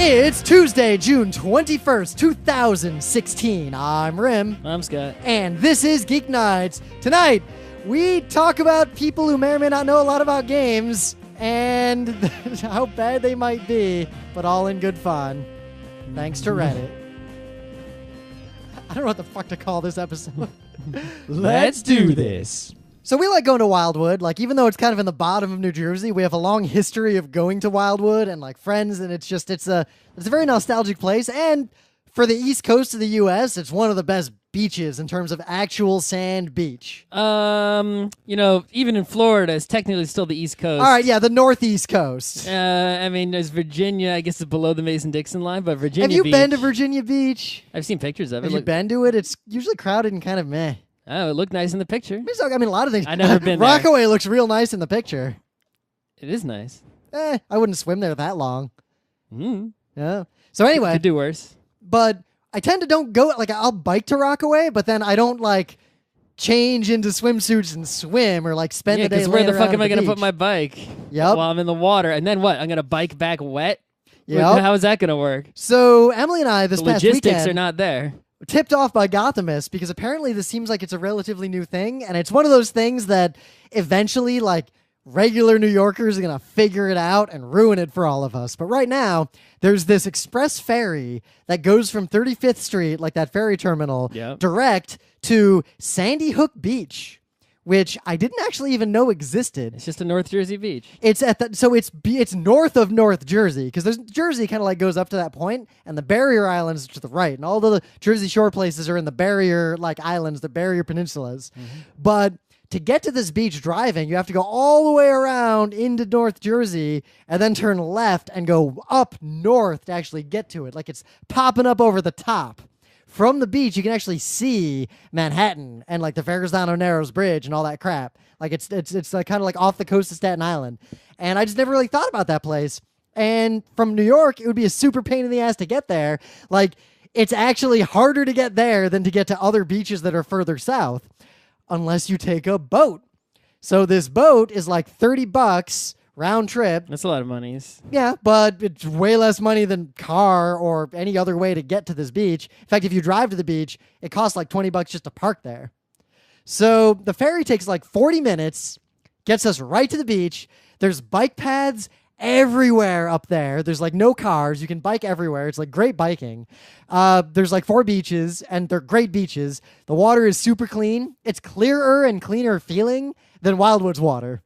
It's Tuesday, June 21st, 2016. I'm Rim. I'm Scott. And this is Geek Nights. Tonight, we talk about people who may or may not know a lot about games and how bad they might be, but all in good fun. Thanks to Reddit. I don't know what the fuck to call this episode. Let's do this. So we like going to Wildwood. Like, even though it's kind of in the bottom of New Jersey, we have a long history of going to Wildwood and like friends, and it's a very nostalgic place. And for the East Coast of the U.S., it's one of the best beaches in terms of actual sand beach. Even in Florida, it's technically still the East Coast. All right, yeah, the Northeast Coast. There's Virginia. I guess it's below the Mason-Dixon line, but Virginia Have you Beach, been to Virginia Beach? I've seen pictures of it. Have you been to it? It's usually crowded and kind of meh. Oh, it looked nice in the picture. I mean, a lot of things. I've never been there. Rockaway looks real nice in the picture. It is nice. I wouldn't swim there that long. Mm. Yeah. So anyway. Could do worse. But I tend to don't go, like, I'll bike to Rockaway, but then I don't, like, change into swimsuits and swim or, like, spend the day because where the fuck am I going to put my bike? Yep. While I'm in the water. And then what? I'm going to bike back wet? Yep. How is that going to work? So Emily and I this the past logistics weekend are not there. Tipped off by Gothamist because apparently this seems like it's a relatively new thing, and it's one of those things that eventually, like, regular New Yorkers are going to figure it out and ruin it for all of us. But right now, there's this express ferry that goes from 35th Street, like that ferry terminal, direct to Sandy Hook Beach, which I didn't actually even know existed. It's just a North Jersey beach. It's it's north of North Jersey, because there's Jersey kind of like goes up to that point, and the barrier islands are to the right, and all the Jersey Shore places are in the barrier like islands, the barrier peninsulas. Mm-hmm. But to get to this beach driving, you have to go all the way around into North Jersey and then turn left and go up north to actually get to it. Like, it's popping up over the top. From the beach, you can actually see Manhattan and, like, the Verrazano Narrows Bridge and all that crap. Like, it's kind of like off the coast of Staten Island. And I just never really thought about that place. And from New York, it would be a super pain in the ass to get there. Like, it's actually harder to get there than to get to other beaches that are further south, unless you take a boat. So this boat is like $30 round trip. That's a lot of monies. Yeah, but it's way less money than car or any other way to get to this beach. In fact, if you drive to the beach, it costs like $20 just to park there. So the ferry takes like 40 minutes, gets us right to the beach. There's bike paths everywhere up there. There's like no cars. You can bike everywhere. It's like great biking. There's like 4 beaches, and they're great beaches. The water is super clean. It's clearer and cleaner feeling than Wildwood's water.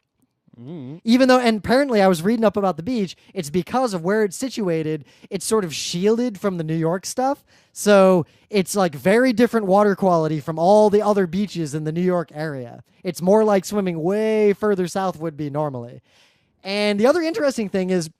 Mm. Even though, and apparently I was reading up about the beach, it's because of where it's situated, it's sort of shielded from the New York stuff. So it's like very different water quality from all the other beaches in the New York area. It's more like swimming way further south would be normally. And the other interesting thing is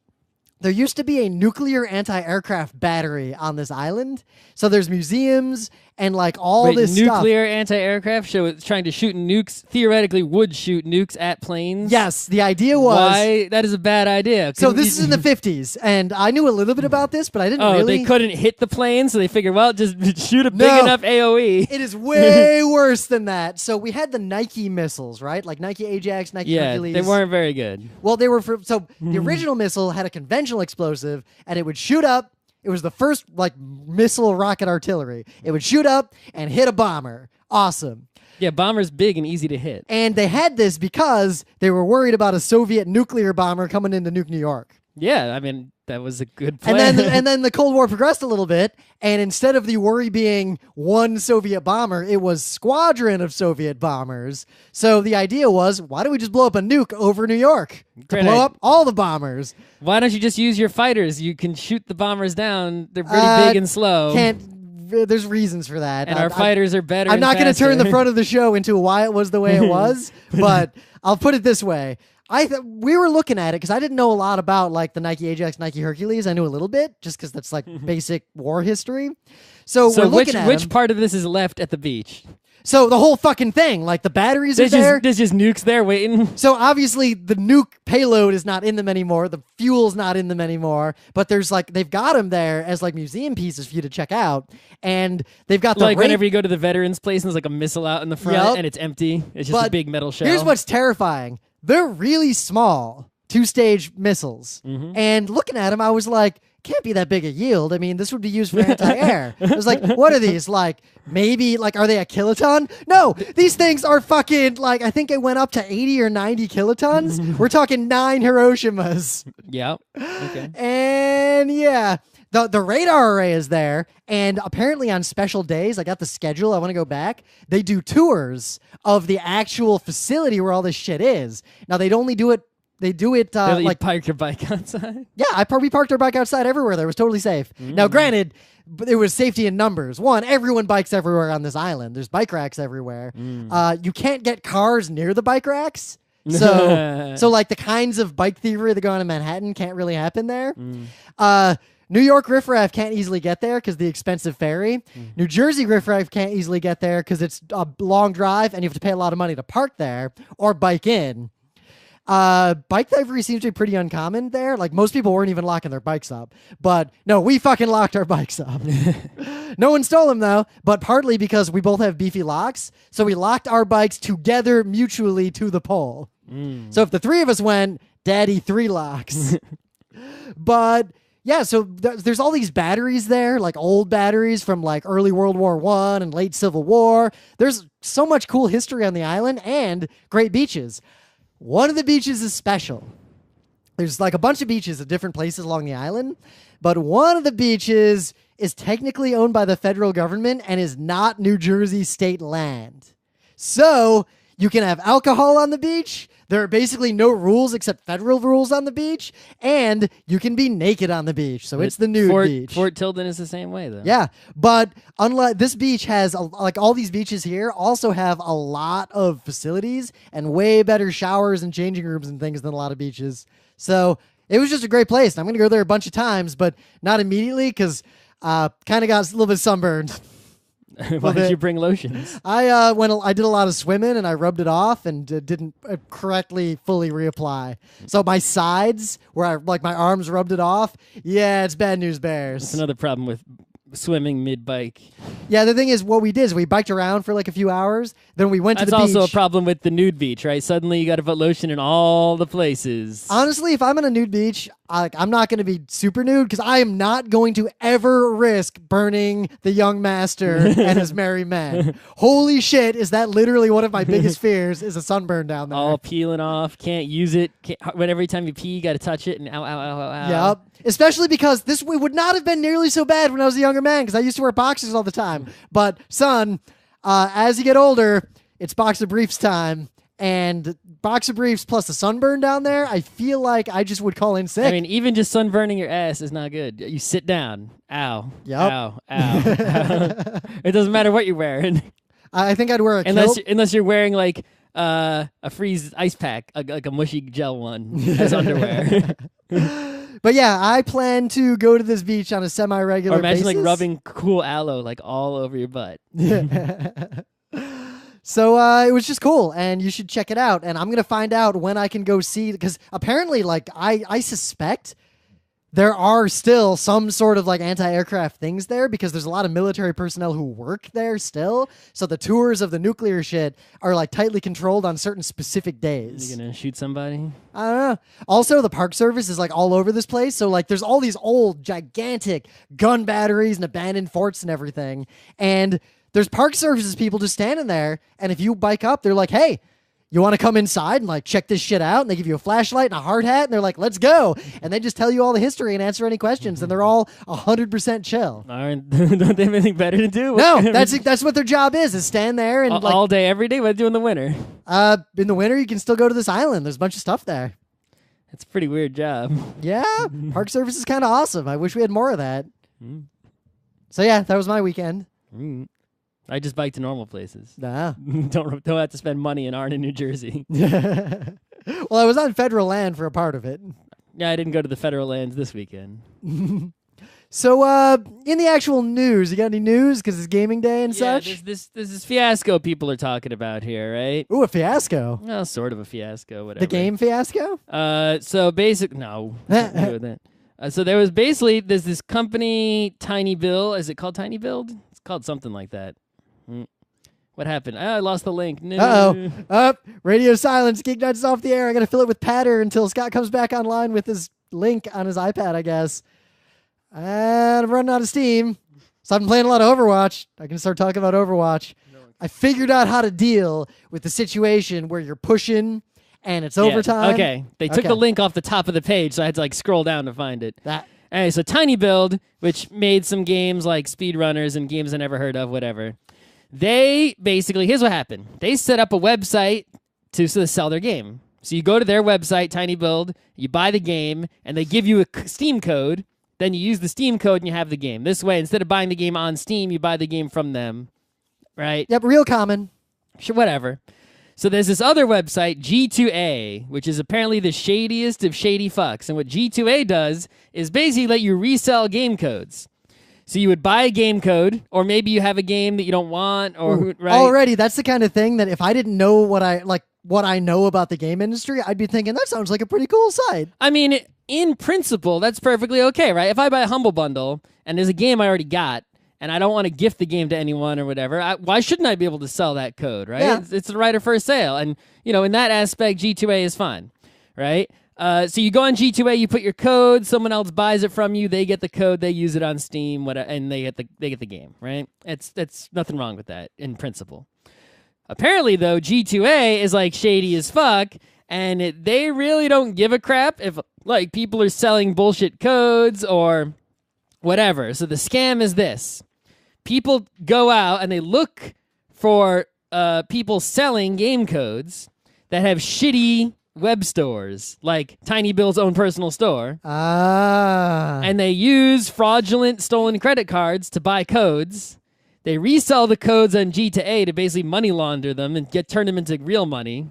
there used to be a nuclear anti-aircraft battery on this island. So there's museums and like all this stuff. Nuclear anti-aircraft show it's trying to shoot nukes, theoretically would shoot nukes at planes. Yes, the idea was... Why? That is a bad idea. So this is in the 50s, and I knew a little bit about this, but I didn't really... they couldn't hit the plane, so they figured, well, just shoot a big enough AoE. It is way worse than that. So we had the Nike missiles, right? Like Nike Ajax, Nike Hercules. They weren't very good. Well, they were... the original missile had a conventional explosive, and it would shoot up. It was the first, like, missile rocket artillery. It would shoot up and hit a bomber. Awesome. Yeah, bomber's big and easy to hit. And they had this because they were worried about a Soviet nuclear bomber coming in to nuke New York. Yeah, I mean, that was a good plan. And then the Cold War progressed a little bit, and instead of the worry being one Soviet bomber, it was squadron of Soviet bombers. So the idea was, why don't we just blow up a nuke over New York to blow up all the bombers? Why don't you just use your fighters? You can shoot the bombers down. They're pretty big and slow. There's reasons for that. And our fighters are better. I'm not going to turn the front of the show into why it was the way it was, but I'll put it this way. We were looking at it because I didn't know a lot about like the Nike Ajax, Nike Hercules. I knew a little bit just because that's like basic war history. So we're looking at which part of this is left at the beach? So the whole fucking thing, like the batteries are there. There's just nukes there waiting. So obviously the nuke payload is not in them anymore. The fuel's not in them anymore. But there's like, they've got them there as like museum pieces for you to check out. And they've got the... Like whenever you go to the veterans place and there's like a missile out in the front and it's empty. It's just a big metal shell. Here's what's terrifying. They're really small 2-stage missiles. Mm-hmm. And looking at them, I was like, can't be that big a yield. I mean, this would be used for anti-air. It was like, what are these? Like, maybe, like, are they a kiloton? No, these things are fucking, like, I think it went up to 80 or 90 kilotons. We're talking 9 Hiroshimas. Yeah. Okay. And yeah, the radar array is there. And apparently on special days, I got the schedule. I want to go back. They do tours of the actual facility where all this shit is. Now, they do it Like park your bike outside. Yeah, we parked our bike outside everywhere. There was totally safe. Now, granted, it was safety in numbers. One, everyone bikes everywhere on this island. There's bike racks everywhere. You can't get cars near the bike racks. So like the kinds of bike thievery that go on in Manhattan can't really happen there. New York riffraff can't easily get there because the expensive ferry. New Jersey riffraff can't easily get there because it's a long drive and you have to pay a lot of money to park there or bike in. Bike thievery seems to be pretty uncommon there. Like most people weren't even locking their bikes up, but no, we fucking locked our bikes up. No one stole them though, but partly because we both have beefy locks. So we locked our bikes together mutually to the pole. So if the three of us went, daddy 3 locks. But yeah, so there's all these batteries there, like old batteries from like early World War I and late Civil War. There's so much cool history on the island and great beaches. One of the beaches is special. There's like a bunch of beaches at different places along the island, but one of the beaches is technically owned by the federal government and is not New Jersey state land. So you can have alcohol on the beach. There are basically no rules except federal rules on the beach, and you can be naked on the beach. So it's the nude beach. Fort Tilden is the same way, though. Yeah, but unlike this beach has like all these beaches here also have a lot of facilities and way better showers and changing rooms and things than a lot of beaches. So it was just a great place. I'm gonna go there a bunch of times, but not immediately because kind of got a little bit sunburned. Why did you bring lotions? I did a lot of swimming and I rubbed it off and didn't correctly fully reapply. So my sides where my arms rubbed it off. Yeah, it's bad news bears. That's another problem with swimming mid-bike. Yeah, the thing is, what we did is we biked around for like a few hours. Then we went to the beach. That's also a problem with the nude beach, right? Suddenly you got to put lotion in all the places. Honestly, if I'm on a nude beach, I'm not going to be super nude because I am not going to ever risk burning the young master and his merry men. Holy shit, is that literally one of my biggest fears is a sunburn down there. All peeling off, can't use it. But every time you pee, you got to touch it and ow, ow, ow, ow, ow. Yep. Especially because this would not have been nearly so bad when I was a younger man because I used to wear boxers all the time. But son, as you get older, it's boxer briefs time. And boxer briefs plus a sunburn down there, I feel like I just would call in sick. I mean, even just sunburning your ass is not good. You sit down. Ow. Yep. Ow. Ow. Ow. It doesn't matter what you're wearing. I think I'd wear a kilt. Unless you're wearing like a freeze ice pack, like a mushy gel one as underwear. But yeah, I plan to go to this beach on a semi-regular basis. Or imagine like rubbing cool aloe like all over your butt. So it was just cool, and you should check it out. And I'm going to find out when I can go see, because apparently, like, I suspect there are still some sort of like anti-aircraft things there because there's a lot of military personnel who work there still. So the tours of the nuclear shit are like tightly controlled on certain specific days. You gonna shoot somebody? I don't know. Also, the Park Service is like all over this place. So like there's all these old, gigantic gun batteries and abandoned forts and everything. And there's Park Services people just standing there. And if you bike up, they're like, hey, you want to come inside and like check this shit out? And they give you a flashlight and a hard hat, and they're like, "Let's go!" And they just tell you all the history and answer any questions, and they're all 100% chill. Don't they have anything better to do? No, that's what their job is stand there and all day, every day. What do you do in the winter? In the winter, you can still go to this island. There's a bunch of stuff there. It's a pretty weird job. Yeah, Park Service is kind of awesome. I wish we had more of that. So yeah, that was my weekend. I just bike to normal places. Nah. Don't have to spend money in Arden, New Jersey. Well, I was on federal land for a part of it. Yeah, I didn't go to the federal lands this weekend. So, in the actual news, you got any news? Because it's gaming day and such? This is fiasco people are talking about here, right? Ooh, a fiasco. Well, sort of a fiasco, whatever. The game fiasco? So basic, no. Nothing to do with that. So there's this company, Tiny Bill. Is it called Tiny Build? It's called something like that. What happened? I lost the link. No. Uh-oh. Radio silence. GeekNights is off the air. I got to fill it with patter until Scott comes back online with his link on his iPad, I guess. And I'm running out of steam. So I've been playing a lot of Overwatch. I can start talking about Overwatch. I figured out how to deal with the situation where you're pushing and it's overtime. Okay. They took the link off the top of the page, so I had to like scroll down to find it. That. Anyway, so Tiny Build, which made some games like Speedrunners and games I never heard of, whatever. They basically, here's what happened. They set up a website to sell their game. So you go to their website, Tiny Build, you buy the game, and they give you a Steam code. Then you use the Steam code and you have the game. This way, instead of buying the game on Steam, you buy the game from them, right? Yep, real common. Sure, whatever. So there's this other website, G2A, which is apparently the shadiest of shady fucks. And what G2A does is basically let you resell game codes. So you would buy a game code, or maybe you have a game that you don't want, or right? Already, that's the kind of thing that if I didn't know what I know about the game industry, I'd be thinking that sounds like a pretty cool site. I mean, in principle, that's perfectly okay, right? If I buy a Humble Bundle and there's a game I already got, and I don't want to gift the game to anyone or whatever, why shouldn't I be able to sell that code, right? Yeah. It's the right of first sale. And, in that aspect, G2A is fine, right? So you go on G2A, you put your code, someone else buys it from you, they get the code, they use it on Steam, and they get the game, right? It's nothing wrong with that in principle. Apparently, though, G2A is like shady as fuck, and they really don't give a crap if like people are selling bullshit codes or whatever. So the scam is this. People go out and they look for people selling game codes that have shitty web stores, like Tiny Bill's own personal store. And they use fraudulent stolen credit cards to buy codes. They resell the codes on G2A to basically money launder them and turn them into real money.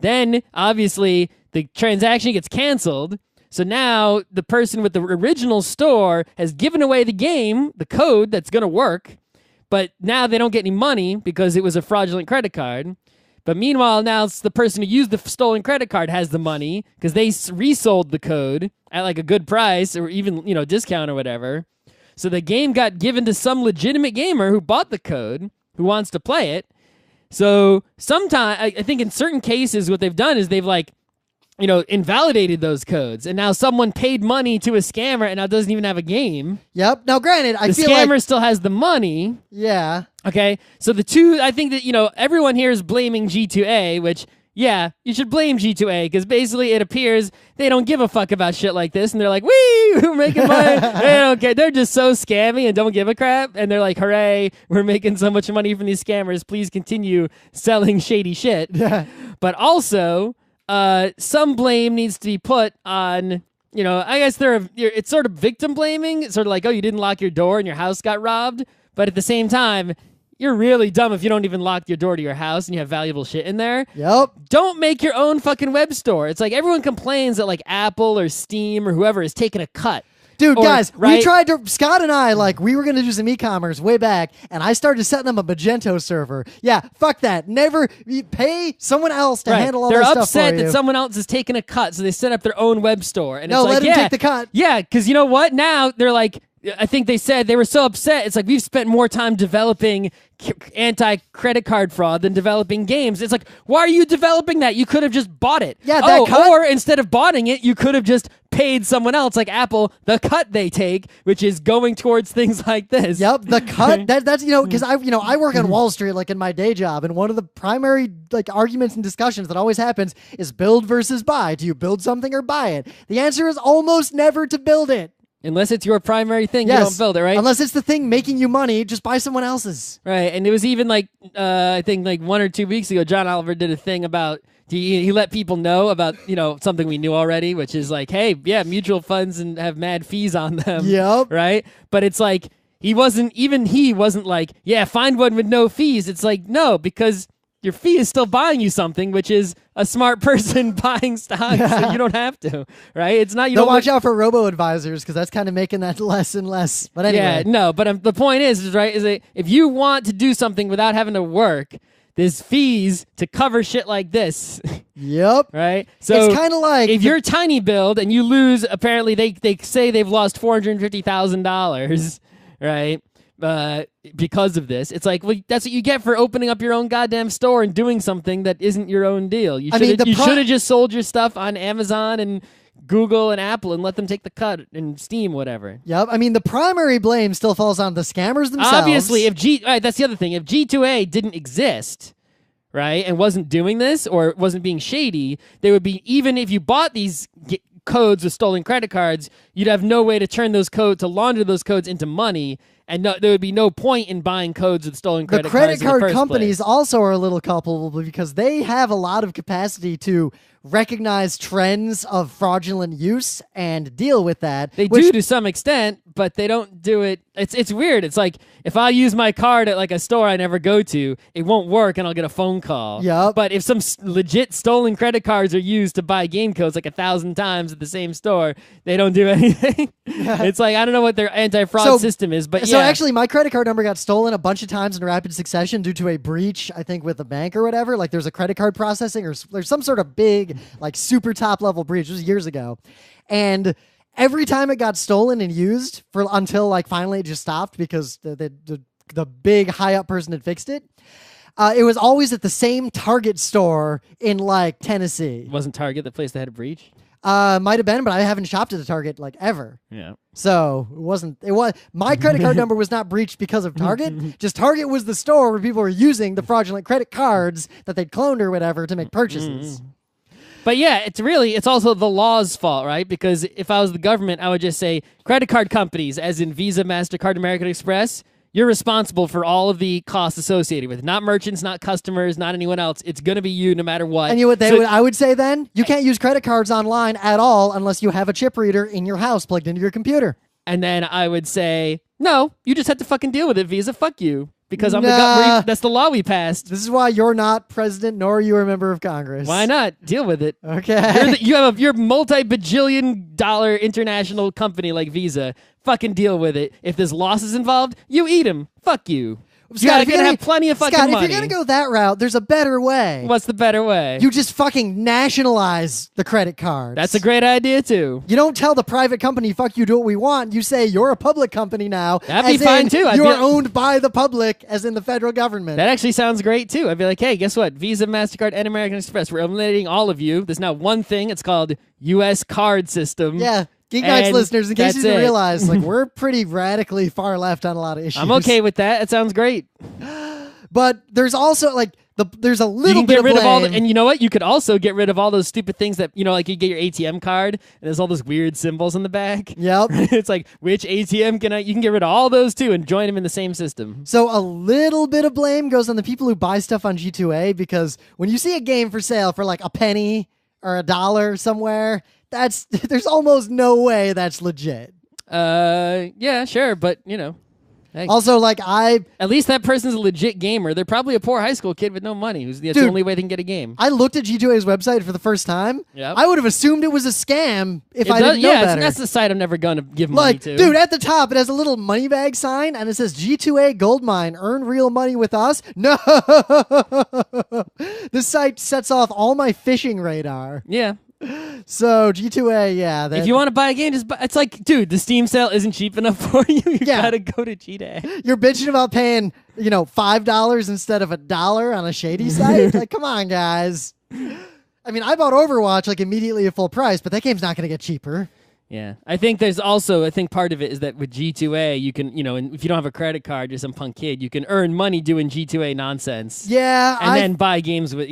Then, obviously, the transaction gets canceled. So now the person with the original store has given away the game, the code that's going to work, but now they don't get any money because it was a fraudulent credit card. But meanwhile, now it's the person who used the stolen credit card has the money because they resold the code at like a good price or even, discount or whatever. So the game got given to some legitimate gamer who bought the code, who wants to play it. So sometimes, I think in certain cases, what they've done is they've invalidated those codes, and now someone paid money to a scammer and now doesn't even have a game. Yep. Now, granted, the scammer still has the money. Yeah. Okay. So the two, I think that, everyone here is blaming G2A, which, yeah, you should blame G2A because basically it appears they don't give a fuck about shit like this, and they're like, wee, we're making money. They don't care. They're just so scammy and don't give a crap, and they're like, hooray, we're making so much money from these scammers. Please continue selling shady shit. Yeah. But also, some blame needs to be put on, I guess it's sort of victim blaming. It's sort of like, oh, you didn't lock your door and your house got robbed. But at the same time, you're really dumb if you don't even lock your door to your house and you have valuable shit in there. Yep. Don't make your own fucking web store. It's like everyone complains that like Apple or Steam or whoever is taking a cut. Dude, guys, right? we tried to, Scott and I, we were going to do some e-commerce way back, and I started setting them a Magento server. Yeah, fuck that. Never pay someone else to handle all They're that stuff for upset you. that someone else is taking a cut, so they set up their own web store. And it's let them take the cut. Yeah, because you know what? Now they're like, I think they said they were so upset. It's like we've spent more time developing anti-credit card fraud than developing games. It's like, why are you developing that? You could have just bought it. Yeah, that cut. Or instead of buying it, you could have just paid someone else, like Apple, the cut they take, which is going towards things like this. Yep, the cut. That's because I work on Wall Street in my day job, and one of the primary arguments and discussions that always happens is build versus buy. Do you build something or buy it? The answer is almost never to build it. Unless it's your primary thing, yes. You don't build it, right? Unless it's the thing making you money, just buy someone else's. Right, and it was even I think 1 or 2 weeks ago, John Oliver did a thing about, he let people know about, something we knew already, which is like, hey, yeah, mutual funds and have mad fees on them. Yep. Right? But it's like, he wasn't like, yeah, find one with no fees. It's like, no, because your fee is still buying you something, which is a smart person buying stocks, so you don't have to, right? It's not, don't watch out for robo-advisors, because that's kind of making that less and less. But anyway. Yeah, no, but the point is that if you want to do something without having to work, there's fees to cover shit like this. Yep. Right? So it's kind of like if you're Tiny Build and you lose, apparently they say they've lost $450,000, right? Because of this, it's like, well, that's what you get for opening up your own goddamn store and doing something that isn't your own deal. You should have just sold your stuff on Amazon and Google and Apple and let them take the cut and Steam, whatever. Yep. I mean, the primary blame still falls on the scammers themselves. Obviously, if that's the other thing. If G2A didn't exist, right, and wasn't doing this or wasn't being shady, there would be, even if you bought these codes with stolen credit cards, you'd have no way to turn those codes, to launder those codes into money, and there would be no point in buying codes with stolen credit cards. The credit in the card first companies place. also are a little culpable because they have a lot of capacity to recognize trends of fraudulent use and deal with that. They do to some extent, but they don't do it. It's weird. It's like if I use my card at like a store I never go to, it won't work and I'll get a phone call. Yep. But if some legit stolen credit cards are used to buy game codes like 1,000 times at the same store, they don't do anything. It's like, I don't know what their anti-fraud system is, but So actually, my credit card number got stolen a bunch of times in rapid succession due to a breach, I think, with a bank or whatever. Like there's a credit card processing or there's some sort of big, like super top level breach. It was years ago. And every time it got stolen and used until like finally it just stopped because the big high up person had fixed it. It was always at the same Target store in like Tennessee. Wasn't Target the place that had a breach? Might have been, but I haven't shopped at a Target like ever. Yeah. So it was my credit card number was not breached because of Target. Just Target was the store where people were using the fraudulent credit cards that they'd cloned or whatever to make purchases. But yeah, it's also the law's fault, right? Because if I was the government, I would just say credit card companies, as in Visa, MasterCard, American Express, you're responsible for all of the costs associated with it. Not merchants, not customers, not anyone else. It's going to be you no matter what. And you know what I would say then? You can't use credit cards online at all unless you have a chip reader in your house plugged into your computer. And then I would say, no, you just have to fucking deal with it, Visa. Fuck you. Because that's the law we passed. This is why you're not president, nor are you a member of Congress. Why not? Deal with it. Okay. You're multi-bajillion dollar international company like Visa. Fucking deal with it. If there's losses involved, you eat them. Fuck you. Scott, you're gonna have plenty of fucking money. If you're gonna go that route, there's a better way. What's the better way? You just fucking nationalize the credit cards. That's a great idea too. You don't tell the private company, fuck you, do what we want. You say you're a public company now. That'd be fine too. You're owned by the public, as in the federal government. That actually sounds great too. I'd be like, hey, guess what? Visa, MasterCard, and American Express, we're eliminating all of you. There's now one thing. It's called U.S. card system. Yeah. GeekNights listeners, in case you didn't realize, like we're pretty radically far left on a lot of issues. I'm okay with that. It sounds great. But there's also like there's a little bit of blame. all and you know what? You could also get rid of all those stupid things that, like you get your ATM card and there's all those weird symbols on the back. Yep. It's like, which ATM you can get rid of all those too and join them in the same system. So a little bit of blame goes on the people who buy stuff on G2A, because when you see a game for sale for like a penny or $1 somewhere, there's almost no way that's legit. Yeah, sure, but hey. Also, like at least that person's a legit gamer. They're probably a poor high school kid with no money. That's the only way they can get a game. I looked at G2A's website for the first time. Yep. I would have assumed it was a scam if I didn't know better. That's the site I'm never going to give money to. Dude, at the top, it has a little money bag sign, and it says G2A Gold Mine. Earn real money with us. No! This site sets off all my phishing radar. Yeah. So G2A, yeah. If you want to buy a game, just buy. It's like, dude, the Steam sale isn't cheap enough for you. You gotta go to G2A. You're bitching about paying, $5 instead of $1 on a shady site. Like, come on, guys. I mean, I bought Overwatch like immediately at full price, but that game's not gonna get cheaper. Yeah, I think there's also, part of it is that with G2A, you can, and if you don't have a credit card, you're some punk kid, you can earn money doing G2A nonsense. Yeah, and then buy games with,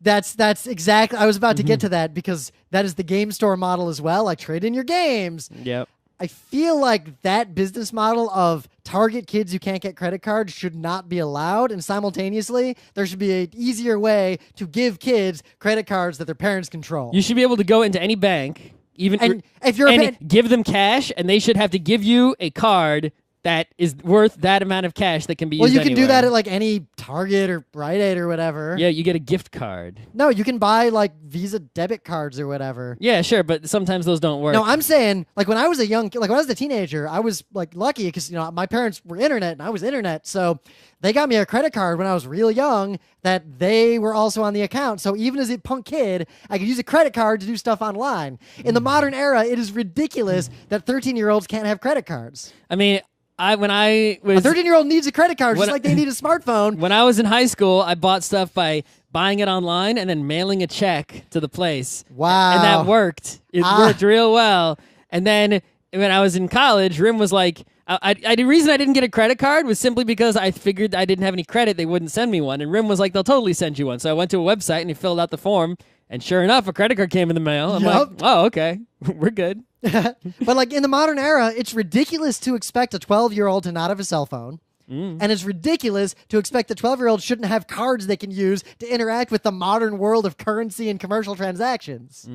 That's exactly. I was about to get to that, because that is the game store model as well. Like, trade in your games. Yep. I feel like that business model of target kids who can't get credit cards should not be allowed, and simultaneously there should be an easier way to give kids credit cards that their parents control. You should be able to go into any bank, if you're give them cash, and they should have to give you a card that is worth that amount of cash that can be used Well, you can anywhere. do that at like any Target or Rite Aid or whatever. Yeah, you get a gift card. No, you can buy like Visa debit cards or whatever. Yeah, sure, but sometimes those don't work. No, I'm saying like when I was when I was a teenager, I was like lucky because my parents were internet and I was internet, so they got me a credit card when I was real young that they were also on the account. So even as a punk kid, I could use a credit card to do stuff online. In the modern era, it is ridiculous that 13-year-olds can't have credit cards. I mean, when I was a 13-year-old needs a credit card just like they need a smartphone. When I was in high school, I bought stuff by buying it online and then mailing a check to the place. Wow. And that worked. It worked real well. And then when I was in college, Rim was like, the reason I didn't get a credit card was simply because I figured I didn't have any credit. They wouldn't send me one. And Rim was like, they'll totally send you one. So I went to a website and he filled out the form. And sure enough, a credit card came in the mail. I'm like, oh, okay. We're good. But like in the modern era, it's ridiculous to expect a 12-year-old to not have a cell phone. And it's ridiculous to expect the 12-year-old shouldn't have cards they can use to interact with the modern world of currency and commercial transactions.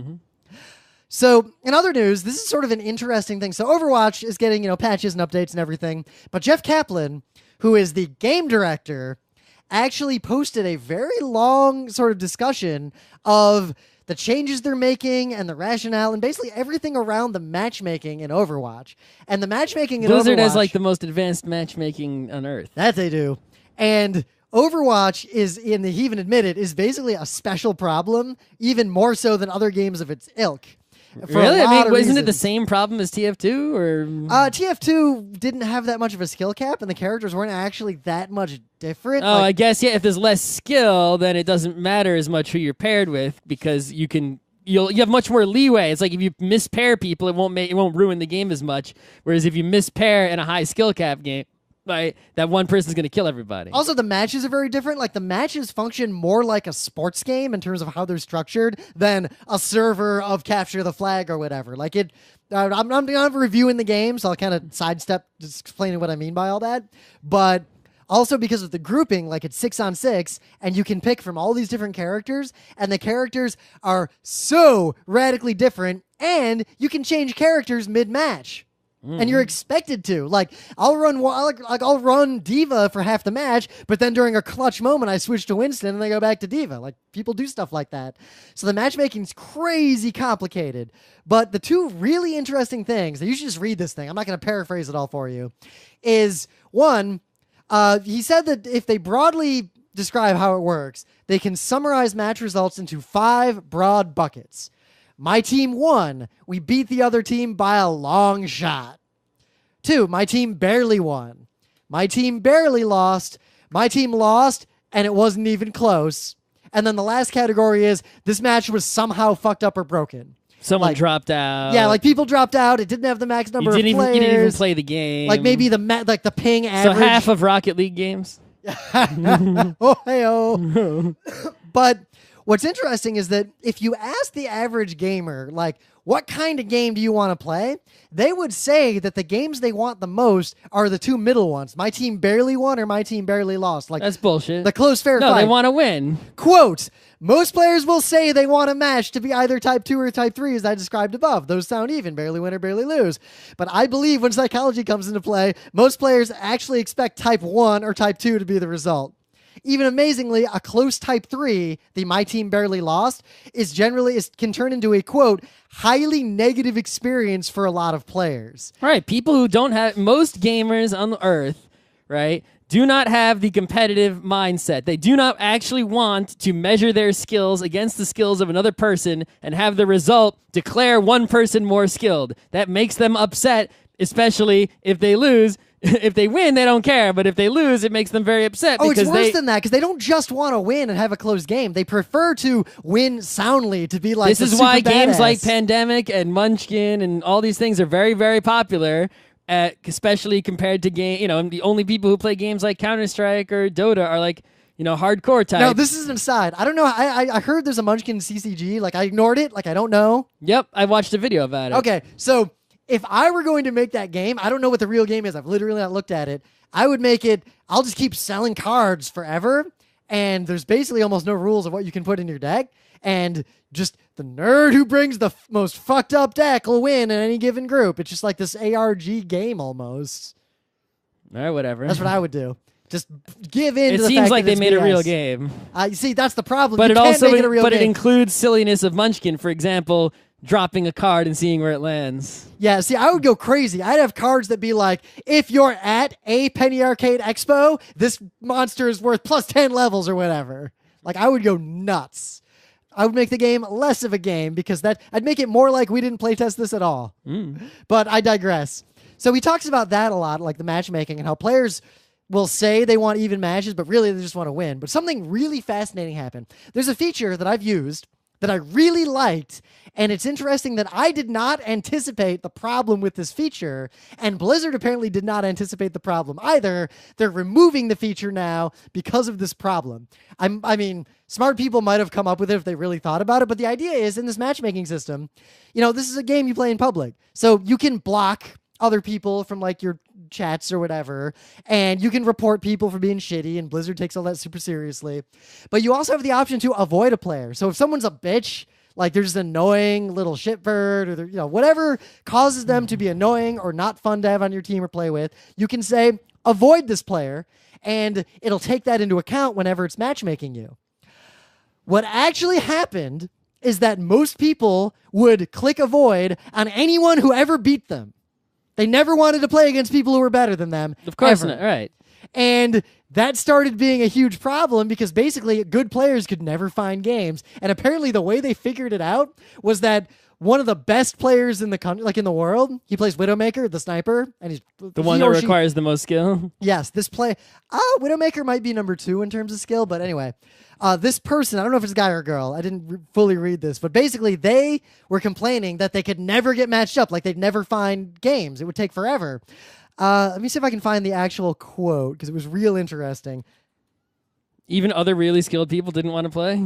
So, in other news, this is sort of an interesting thing. So, Overwatch is getting, patches and updates and everything. But Jeff Kaplan, who is the game director, actually posted a very long sort of discussion of the changes they're making and the rationale and basically everything around the matchmaking in Overwatch. And the matchmaking in Blizzard Overwatch has like the most advanced matchmaking on Earth. That they do. And Overwatch is, and they even admit it, is basically a special problem, even more so than other games of its ilk. Really? I mean, isn't it the same problem as TF2? Or TF2 didn't have that much of a skill cap, and the characters weren't actually that much different. Oh, I guess, yeah, if there's less skill, then it doesn't matter as much who you're paired with because you have much more leeway. It's like if you mispair people, it won't ruin the game as much. Whereas if you mispair in a high skill cap game, right, that one person's going to kill everybody. Also, the matches are very different. Like, the matches function more like a sports game in terms of how they're structured than a server of capture the flag or whatever. Like, I'm reviewing the game, so I'll kind of sidestep just explaining what I mean by all that. But also because of the grouping, like it's 6-on-6, and you can pick from all these different characters, and the characters are so radically different, and you can change characters mid-match. And you're expected to. Like, I'll run Diva for half the match, but then during a clutch moment, I switch to Winston and I go back to Diva. Like, people do stuff like that. So the matchmaking's crazy complicated. But the two really interesting things, you should just read this thing. I'm not going to paraphrase it all for you. Is one, he said that if they broadly describe how it works, they can summarize match results into 5 broad buckets. My team won. We beat the other team by a long shot. 2, my team barely won. My team barely lost. My team lost, and it wasn't even close. And then the last category is this match was somehow fucked up or broken. Someone dropped out. Yeah, like people dropped out. It didn't have the max number of players. You didn't even play the game. Like maybe the ping average. So half of Rocket League games? Oh, hey-oh. But what's interesting is that if you ask the average gamer, like, what kind of game do you want to play? They would say that the games they want the most are the 2 middle ones. My team barely won or my team barely lost. Like, that's bullshit. The close fair fight. No, they want to win. Quote, most players will say they want a match to be either type 2 or type 3 as I described above. Those sound even, barely win or barely lose. But I believe when psychology comes into play, most players actually expect type 1 or type 2 to be the result. Even amazingly, a close type 3, the my team barely lost, can turn into a, quote, highly negative experience for a lot of players. Right. People who don't have, most gamers on the earth, right, do not have the competitive mindset. They do not actually want to measure their skills against the skills of another person and have the result declare one person more skilled. That makes them upset, especially if they lose. If they win, they don't care, but if they lose, it makes them very upset. Oh, it's worse than that, because they don't just want to win and have a close game. They prefer to win soundly, to be like, this is why games like Pandemic and Munchkin and all these things are very, very popular, especially compared to the only people who play games like Counter-Strike or Dota are like, hardcore type. No, this is an aside. I don't know. I heard there's a Munchkin CCG. Like, I ignored it. Like, I don't know. Yep, I watched a video about it. Okay, so if I were going to make that game, I don't know what the real game is. I've literally not looked at it. I would make it, I'll just keep selling cards forever, and there's basically almost no rules of what you can put in your deck, and just the nerd who brings the most fucked up deck will win in any given group. It's just like this ARG game almost. All right, whatever. That's what I would do. Just give in to the fact that it seems like they it's made BS. A real game. You see, that's the problem. But you can't make it a real game. It includes silliness of Munchkin, for example, dropping a card and seeing where it lands. Yeah, see, I would go crazy. I'd have cards that be like, if you're at a Penny Arcade Expo, this monster is worth plus 10 levels or whatever. Like, I would go nuts. I would make the game less of a game because I'd make it more like we didn't playtest this at all. But I digress. So he talks about that a lot, like the matchmaking and how players will say they want even matches, but really they just want to win. But something really fascinating happened. There's a feature that I've used that I really liked, and it's interesting that I did not anticipate the problem with this feature, and Blizzard apparently did not anticipate the problem either. They're removing the feature now because of this problem. I mean, smart people might have come up with it if they really thought about it, but the idea is, in this matchmaking system, this is a game you play in public, so you can block other people from like your chats or whatever, and you can report people for being shitty, and Blizzard takes all that super seriously. But you also have the option to avoid a player. So if someone's a bitch, like they're just an annoying little shitbird, or they're, whatever causes them to be annoying or not fun to have on your team or play with, you can say avoid this player, and it'll take that into account whenever it's matchmaking you. What actually happened is that most people would click avoid on anyone who ever beat them. They never wanted to play against people who were better than them. Of course ever. not, right. And that started being a huge problem because basically good players could never find games. And apparently the way they figured it out was that one of the best players in the country, like in the world, he plays Widowmaker, the sniper, and he's the one that requires the most skill. Yes, this Widowmaker might be number 2 in terms of skill, but anyway, this person, I don't know if it's a guy or a girl, I didn't fully read this, but basically they were complaining that they could never get matched up, like they'd never find games. It would take forever. Let me see if I can find the actual quote, because it was real interesting. Even other really skilled people didn't want to play?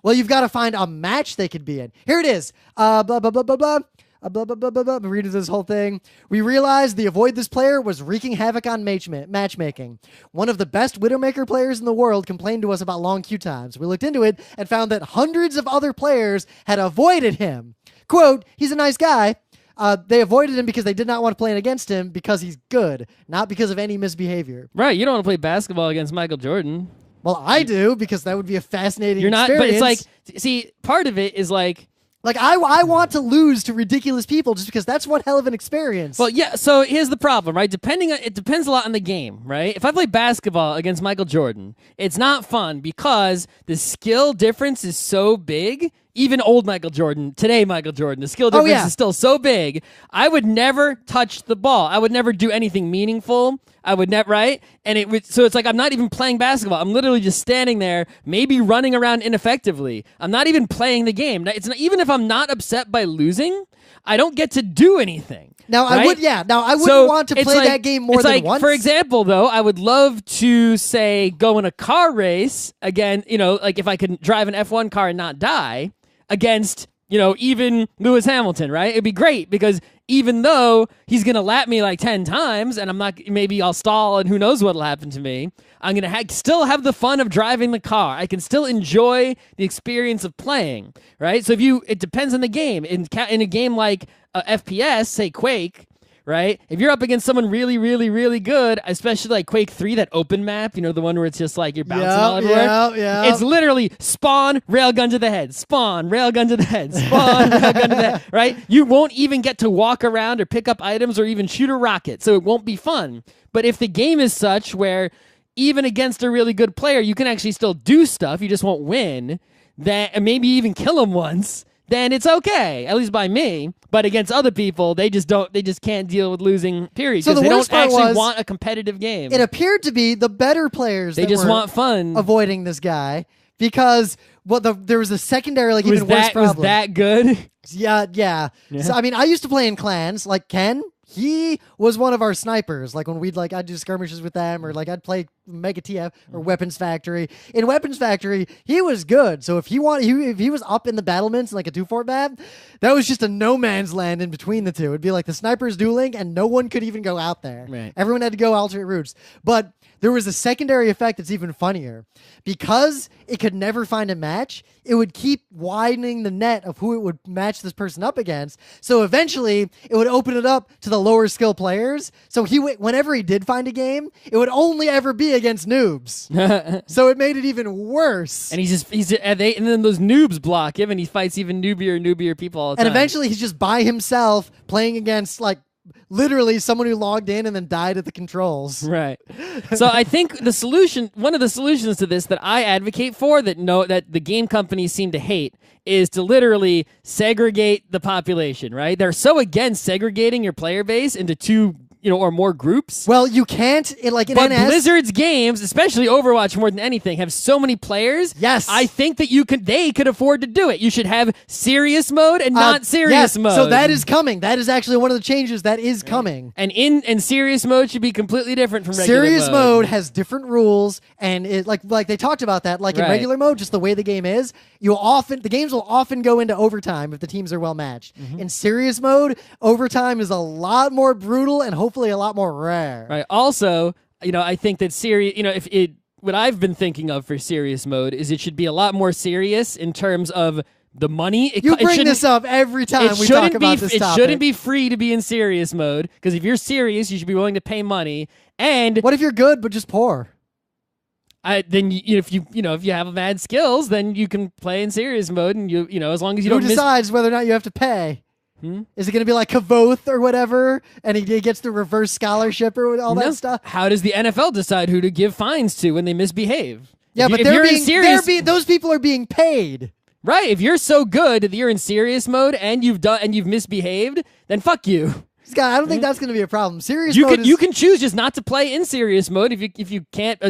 Well, you've got to find a match they could be in. Here it is. Blah, blah, blah, blah, blah. Blah, blah, blah, blah, blah. I'm reading this whole thing. We realized the avoid this player was wreaking havoc on matchmaking. One of the best Widowmaker players in the world complained to us about long queue times. We looked into it and found that hundreds of other players had avoided him. Quote, he's a nice guy. They avoided him because they did not want to play against him because he's good, not because of any misbehavior. Right, you don't want to play basketball against Michael Jordan. Well, I do, because that would be a fascinating You're not, experience. but it's like, see, part of it is like I want to lose to ridiculous people just because that's one hell of an experience. Well, yeah, so here's the problem, right? It depends a lot on the game, right? If I play basketball against Michael Jordan, it's not fun because the skill difference is so big. Even old Michael Jordan, today Michael Jordan, the skill difference is still so big. I would never touch the ball. I would never do anything meaningful. I would never, right? And so it's like I'm not even playing basketball. I'm literally just standing there, maybe running around ineffectively. I'm not even playing the game. It's not, even if I'm not upset by losing, I don't get to do anything. Now right? I wouldn't want to play that game more than once. For example, though, I would love to say go in a car race again. Like if I could drive an F1 car and not die against even Lewis Hamilton, right? It'd be great because even though he's gonna lap me like 10 times, and maybe I'll stall, and who knows what'll happen to me. I'm gonna still have the fun of driving the car. I can still enjoy the experience of playing, right? So it depends on the game. In a game like FPS, say Quake, right? If you're up against someone really, really, really good, especially like Quake 3, that open map, the one where it's just like you're bouncing all everywhere. Yeah. It's literally spawn, railgun to the head, spawn, railgun to the head, spawn, railgun to the head, right? You won't even get to walk around or pick up items or even shoot a rocket, so it won't be fun. But if the game is such where even against a really good player, you can actually still do stuff, you just won't win, and maybe even kill him once, then it's okay, at least by me. But against other people, they just can't deal with losing, period. So they don't actually want a competitive game. It appeared to be the better players They just want fun. Avoiding this guy because there was a secondary, like even worse problem. Was that good? Yeah. So, I mean, I used to play in clans, like Ken. He was one of our snipers. Like when I'd do skirmishes with them, or like I'd play Mega TF or Weapons Factory. In Weapons Factory, he was good. So if he was up in the battlements like a 2-fort map, that was just a no man's land in between the two. It'd be like the snipers dueling, and no one could even go out there. Right. Everyone had to go alternate routes. But there was a secondary effect that's even funnier. Because it could never find a match, it would keep widening the net of who it would match this person up against. So eventually, it would open it up to the lower skill players. So whenever he did find a game, it would only ever be against noobs. So it made it even worse. And and then those noobs block him, and he fights even noobier people all the time. And eventually, he's just by himself playing against like literally someone who logged in and then died at the controls. Right. So I think one of the solutions to this that I advocate for that the game companies seem to hate is to literally segregate the population, right? They're so against segregating your player base into two or more groups. Well, you can't in But NS. Blizzard's games, especially Overwatch more than anything, have so many players. Yes. I think that they could afford to do it. You should have serious mode and not serious yes. mode. So that is coming. That is actually one of the changes that is coming. And serious mode should be completely different from regular Serious mode has different rules, and it like they talked about that. Like in Right. regular mode, just the way the game is, the games will often go into overtime if the teams are well matched. In serious mode, overtime is a lot more brutal and hopefully a lot more rare. Right. Also, I think that what I've been thinking of for serious mode is it should be a lot more serious in terms of the money. You bring this up every time we talk about this topic. It shouldn't be free to be in serious mode, because if you're serious, you should be willing to pay money. And what if you're good but just poor? Then if you have bad skills, then you can play in serious mode, and as long as you Who don't decides whether or not you have to pay? Is it going to be like Kavoth or whatever, and he gets the reverse scholarship or all that stuff? How does the NFL decide who to give fines to when they misbehave? Yeah, but those people are being paid. Right. If you're so good that you're in serious mode and you've misbehaved, then fuck you. Scott, I don't think that's going to be a problem. You can choose just not to play in serious mode if you can't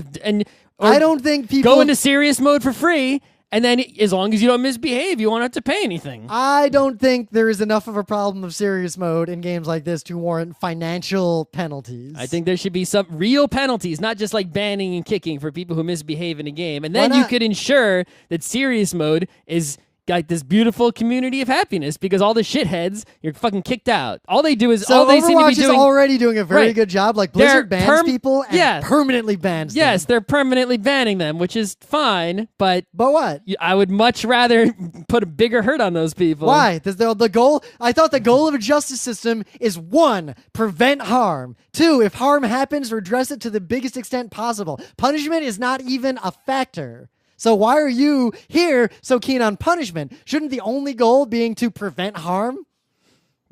I don't think people go into serious mode for free. And then, as long as you don't misbehave, you won't have to pay anything. I don't think there is enough of a problem of serious mode in games like this to warrant financial penalties. I think there should be some real penalties, not just like banning and kicking for people who misbehave in a game. And then you could ensure that serious mode is like this beautiful community of happiness, because all the shitheads, you're fucking kicked out. All they do is Overwatch seem to be doing is already doing a very good job. Like Blizzard bans people and permanently bans them. Yes, they're permanently banning them, which is fine. But what? I would much rather put a bigger hurt on those people. Why? The goal. I thought the goal of a justice system is 1, prevent harm. 2, if harm happens, redress it to the biggest extent possible. Punishment is not even a factor. So why are you here so keen on punishment? Shouldn't the only goal being to prevent harm?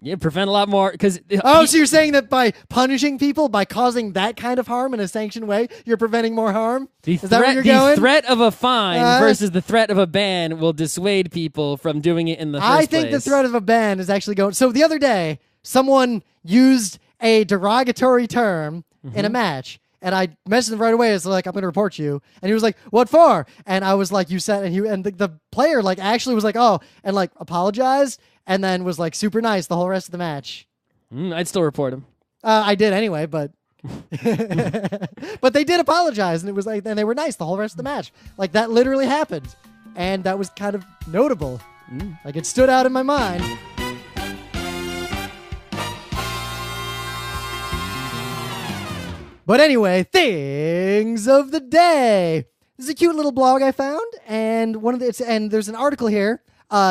Yeah, prevent a lot more. So you're saying that by punishing people, by causing that kind of harm in a sanctioned way, you're preventing more harm? Is that where you're going? The threat of a fine versus the threat of a ban will dissuade people from doing it in the first place. I think the threat of a ban is actually going... So the other day, someone used a derogatory term in a match. And I messaged him right away. It's like, I'm going to report you. And he was like, what for? And I was like, you said, and the player like actually was like, oh, and like apologized, and then was like super nice the whole rest of the match. I'd still report him. I did anyway, but but they did apologize, and it was like, and they were nice the whole rest of the match. Like that literally happened, and that was kind of notable. Like it stood out in my mind. But anyway, things of the day. This is a cute little blog I found, and there's an article here,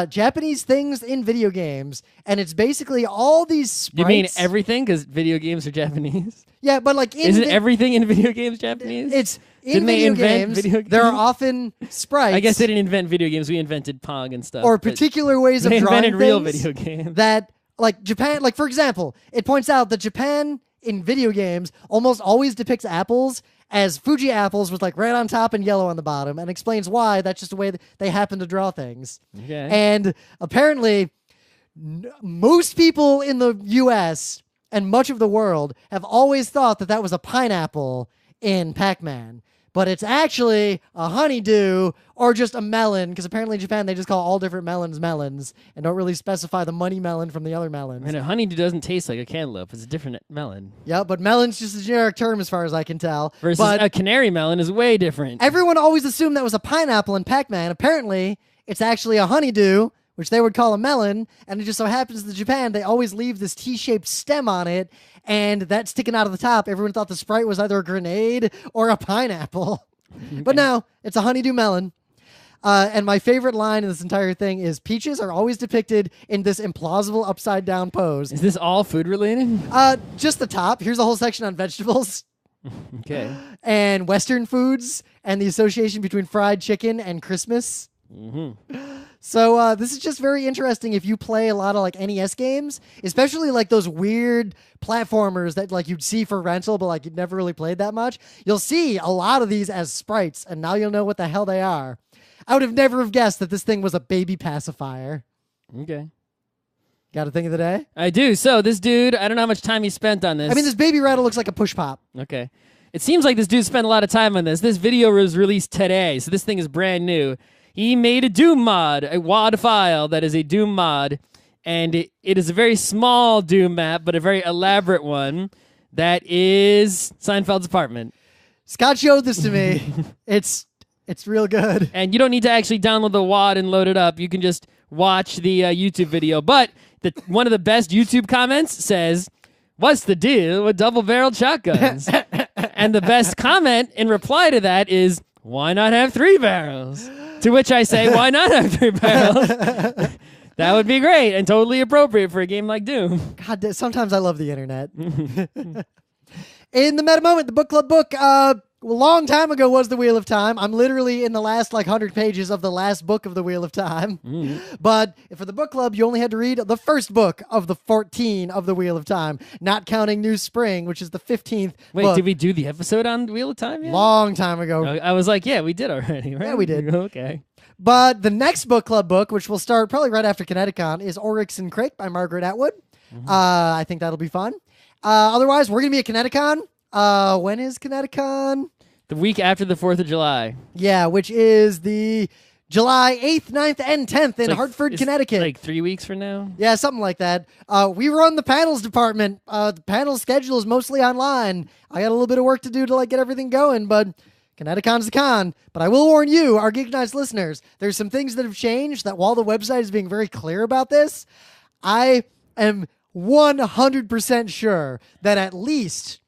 Japanese things in video games, and it's basically all these sprites. You mean everything? Because video games are Japanese. Yeah, but like isn't everything in video games Japanese? It's in video games. There are often sprites. I guess they didn't invent video games. We invented Pong and stuff. Or particular ways of drawing things. They invented real things video games. That like Japan, like for example, it points out that Japan in video games almost always depicts apples as Fuji apples with like red on top and yellow on the bottom, and explains why that's just the way that they happen to draw things. Okay. And apparently most people in the US and much of the world have always thought that was a pineapple in Pac-Man, but it's actually a honeydew or just a melon, because apparently in Japan they just call all different melons melons and don't really specify the money melon from the other melons. And a honeydew doesn't taste like a cantaloupe. It's a different melon. Yeah, but melon's just a generic term as far as I can tell. Versus a canary melon is way different. Everyone always assumed that was a pineapple in Pac-Man. Apparently, it's actually a honeydew, which they would call a melon, and it just so happens that Japan, they always leave this T-shaped stem on it, and that's sticking out of the top. Everyone thought the sprite was either a grenade or a pineapple. Okay. But no, it's a honeydew melon. And my favorite line in this entire thing is peaches are always depicted in this implausible upside-down pose. Is this all food-related? Just the top. Here's a whole section on vegetables. Okay. And Western foods, and the association between fried chicken and Christmas. So this is just very interesting if you play a lot of like NES games, especially like those weird platformers that like you'd see for rental, but like you'd never really played that much. You'll see a lot of these as sprites, and now you'll know what the hell they are. I would have never have guessed that this thing was a baby pacifier. Okay. Got a thing of the day? I do. So this dude, I don't know how much time he spent on this. I mean, this baby rattle looks like a push pop. Okay. It seems like this dude spent a lot of time on this. This video was released today, so this thing is brand new. He made a Doom mod, a WAD file that is a Doom mod, and it is a very small Doom map, but a very elaborate one that is Seinfeld's apartment. Scott showed this to me. It's real good. And you don't need to actually download the WAD and load it up. You can just watch the YouTube video. But one of the best YouTube comments says, "What's the deal with double-barreled shotguns?" And the best comment in reply to that is, "Why not have 3 barrels?" To which I say, why not have 3 barrels? That would be great and totally appropriate for a game like Doom. God, sometimes I love the internet. In the meta moment, the book club book, a long time ago was The Wheel of Time. I'm literally in the last 100 pages of the last book of The Wheel of Time. But for the book club, you only had to read the first book of the 14 of The Wheel of Time, not counting New Spring, which is the 15th Wait, book. did we do the episode on Wheel of Time yet? Long time ago. I was like, yeah, we did already, right? Yeah, we did. Okay. But the next book club book, which will start probably right after Kineticon, is Oryx and Crake by Margaret Atwood. I think that'll be fun. Otherwise, we're going to be at Kineticon. When is Kineticon? The week after the 4th of July. Yeah, which is the July 8th, 9th, and 10th in Hartford, Connecticut. Like 3 weeks from now? Yeah, something like that. We run the panels department. The panel schedule is mostly online. I got a little bit of work to do to get everything going, but Kineticon's the con. But I will warn you, our Geek Nights listeners, there's some things that have changed that while the website is being very clear about this, I am 100% sure that at least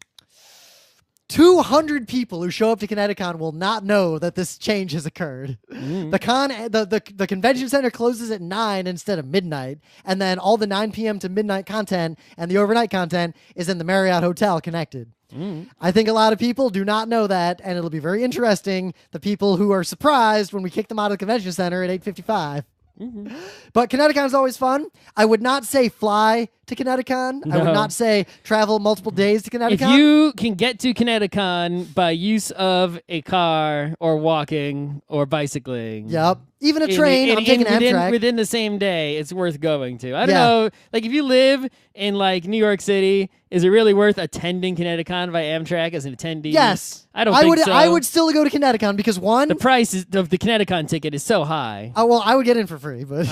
200 people who show up to Kineticon will not know that this change has occurred. The convention center closes at 9 instead of midnight, and then all the 9 p.m. to midnight content and the overnight content is in the Marriott Hotel connected. I think a lot of people do not know that, and it'll be very interesting, the people who are surprised when we kick them out of the convention center at 8:55. But Kineticon is always fun. I would not say fly to Kineticon. No. I would not say travel multiple days to Kineticon. If you can get to Kineticon by use of a car or walking or bicycling. Yep. Even a train. I'm taking Amtrak. Within the same day, it's worth going to. I don't know. Like, if you live in, New York City, is it really worth attending Kineticon by Amtrak as an attendee? Yes. I don't think so. I would still go to Kineticon because, one, the price of the Kineticon ticket is so high. Well, I would get in for free, but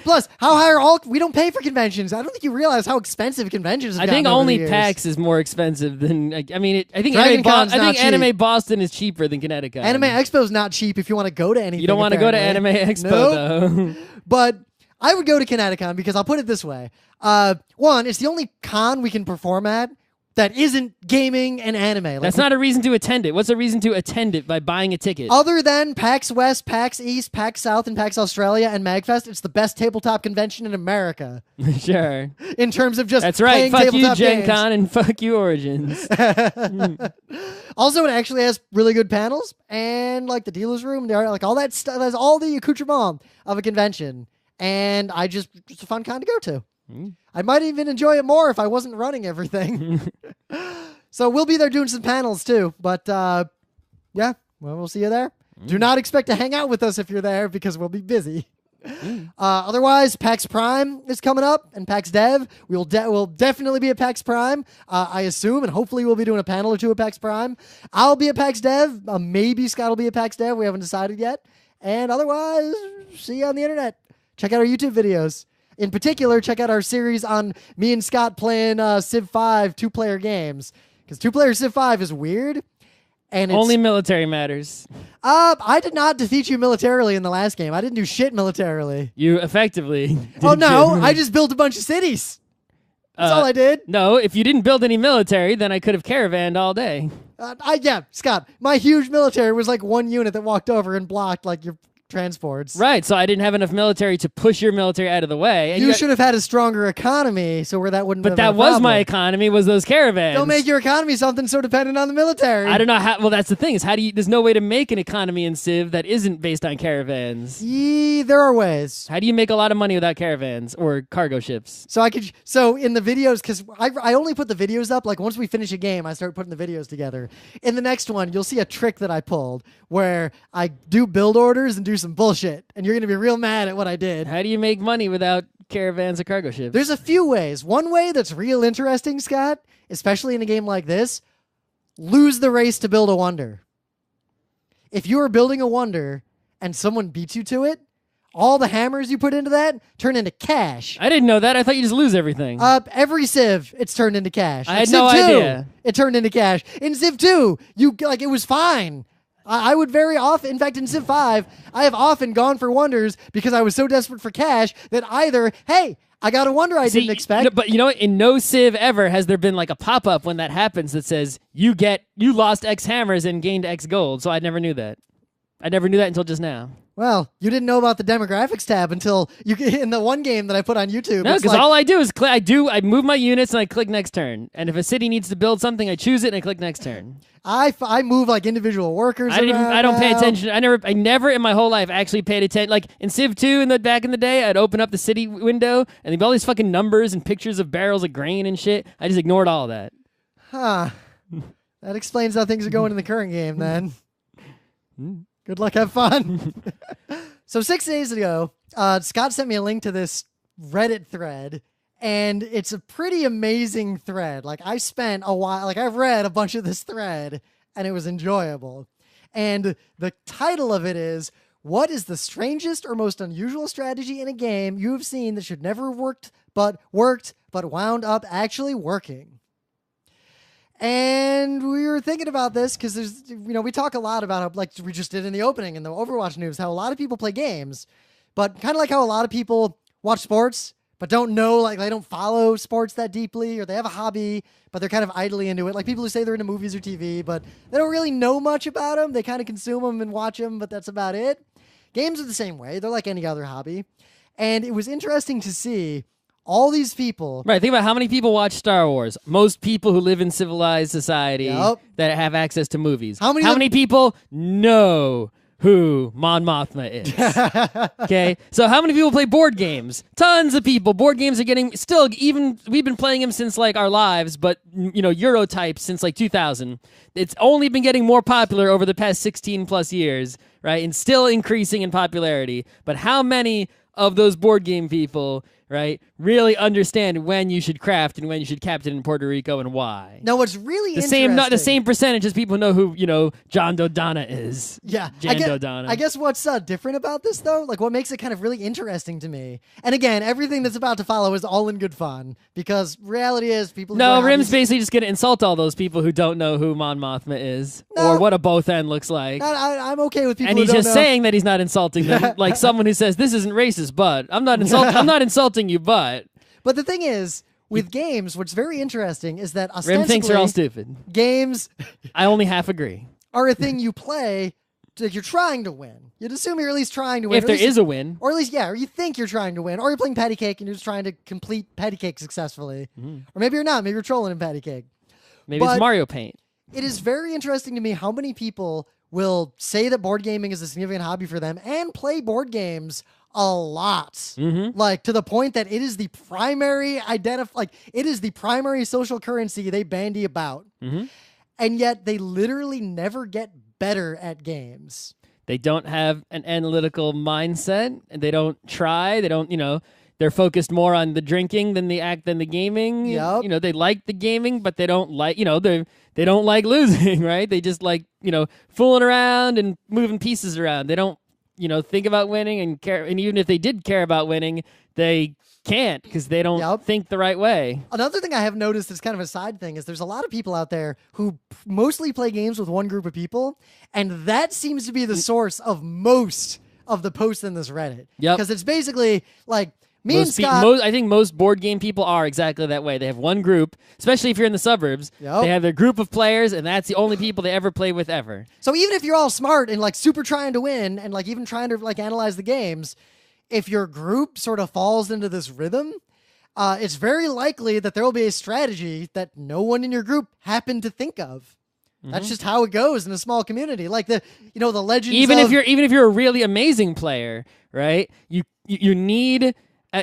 plus, how high are all? We don't pay for conventions. I don't think you realize how expensive conventions have I think gotten over only the years. PAX is more expensive than. I think Dragon Con's not cheap. Anime Boston is cheaper than Kineticon. Anime Expo's not cheap if you want to go to anything. You don't want to go to Anime Expo though. But I would go to Kineticon because I'll put it this way: one, it's the only con we can perform at that isn't gaming and anime. That's not a reason to attend it. What's a reason to attend it by buying a ticket? Other than PAX West, PAX East, PAX South, and PAX Australia and MagFest, it's the best tabletop convention in America. Sure. In terms of just That's right. playing Fuck you, tabletop Gen games. Con, and fuck you, Origins. Also, it actually has really good panels and the dealer's room. There, all that stuff. That's all the accoutrement of a convention, and it's a fun con to go to. I might even enjoy it more if I wasn't running everything. So we'll be there doing some panels too. But yeah, well, we'll see you there. Do not expect to hang out with us if you're there because we'll be busy. Otherwise, PAX Prime is coming up and PAX Dev. We'll definitely be at PAX Prime, I assume, and hopefully we'll be doing a panel or two at PAX Prime. I'll be at PAX Dev. Maybe Scott will be at PAX Dev. We haven't decided yet. And otherwise, see you on the internet. Check out our YouTube videos. In particular, check out our series on me and Scott playing Civ 5 2-player games. Because 2-player Civ 5 is weird. And it's, Only military matters. I did not defeat you militarily in the last game. I didn't do shit militarily. You effectively. Oh, no. I just built a bunch of cities. That's all I did. No, if you didn't build any military, then I could have caravanned all day. Yeah, Scott, my huge military was one unit that walked over and blocked your transports. Right, so I didn't have enough military to push your military out of the way. And you should have had a stronger economy so where that wouldn't have been But that was my economy, was those caravans. Don't make your economy something so dependent on the military. I don't know how. Well, that's the thing, is there's no way to make an economy in Civ that isn't based on caravans. There are ways. How do you make a lot of money without caravans or cargo ships? So in the videos, because I only put the videos up, once we finish a game, I start putting the videos together. In the next one, you'll see a trick that I pulled where I do build orders and do some bullshit. And you're going to be real mad at what I did. How do you make money without caravans or cargo ships. There's a few ways. One way that's real interesting, Scott, especially in a game like this, lose the race to build a wonder. If you are building a wonder and someone beats you to it, all the hammers you put into that turn into cash. I didn't know that. I thought you just lose everything. Every Civ, it's turned into cash. I had no idea. It turned into cash. In Civ 2, it was fine. I would very often, in fact, in Civ 5, I have often gone for wonders because I was so desperate for cash that either, hey, I got a wonder I didn't expect. But you know what? In no Civ ever has there been like a pop-up when that happens that says you lost X hammers and gained X gold. So I never knew that. I never knew that until just now. Well, you didn't know about the demographics tab until in the one game that I put on YouTube. No, because all I do is I move my units and I click next turn. And if a city needs to build something, I choose it and I click next turn. I move like individual workers. I don't pay attention. I never in my whole life actually paid attention. Like in Civ 2 back in the day, I'd open up the city window and there'd be all these fucking numbers and pictures of barrels of grain and shit. I just ignored all of that. Huh. That explains how things are going in the current game then. Good luck, have fun. So 6 days ago, Scott sent me a link to this Reddit thread, and it's a pretty amazing thread. Like, I spent a while, like, I've read a bunch of this thread, and it was enjoyable. And the title of it is, what is the strangest or most unusual strategy in a game you have seen that should never worked, but wound up actually working? And we were thinking about this because we talk a lot about how, like we just did in the opening in the Overwatch news, how a lot of people play games, but kind of like how a lot of people watch sports, but don't know, like they don't follow sports that deeply, or they have a hobby, but they're kind of idly into it. Like people who say they're into movies or TV, but they don't really know much about them. They kind of consume them and watch them, but that's about it. Games are the same way. They're like any other hobby. And it was interesting to see all these people. Right, think about how many people watch Star Wars. Most people who live in civilized society that have access to movies. How many people know who Mon Mothma is? Okay, so how many people play board games? Tons of people. Board games are getting we've been playing them since like our lives, but Eurotype since like 2000. It's only been getting more popular over the past 16 plus years, right? And still increasing in popularity. But how many of those board game people, right, really understand when you should craft and when you should captain in Puerto Rico and why? No, what's really interesting, not the same percentage as people know who John Dodonna is. Yeah, Dodonna. I guess what's different about this though, like what makes it kind of really interesting to me, and again, everything that's about to follow is all in good fun because reality is people. No, Rim's basically just gonna insult all those people who don't know who Mon Mothma is or what a both end looks like. I'm okay with people. And he's just know. saying that he's not insulting them, like someone who says this isn't racist, but I'm not insulting you, but. But the thing is, with games, what's very interesting is that ostensibly Rim thinks they're all stupid. Games, I only half agree, are a thing you play. You're trying to win. You'd assume you're at least trying to win. If there is a win. Or at least, or you think you're trying to win. Or you're playing patty cake and you're just trying to complete patty cake successfully. Or maybe you're not. Maybe you're trolling in patty cake. Maybe it's Mario Paint. It is very interesting to me how many people will say that board gaming is a significant hobby for them and play board games a lot. Like to the point that it is the primary it is the primary social currency they bandy about. And yet they literally never get better at games. They don't have an analytical mindset, and they don't try. They don't, they're focused more on the drinking than the gaming. Yep. They like the gaming, but they don't like, they don't like losing, right? They just like, fooling around and moving pieces around. They don't, think about winning and care. And even if they did care about winning, they can't because they don't think the right way. Another thing I have noticed is kind of a side thing is there's a lot of people out there who mostly play games with one group of people, and that seems to be the source of most of the posts in this Reddit. Because it's basically like me and Scott. I think most board game people are exactly that way. They have one group, especially if you're in the suburbs. They have their group of players, and that's the only people they ever play with ever. So even if you're all smart and like super trying to win and like even trying to like analyze the games, if your group sort of falls into this rhythm, it's very likely that there will be a strategy that no one in your group happened to think of. That's just how it goes in a small community. Like the legends. Even if you're a really amazing player, right? You need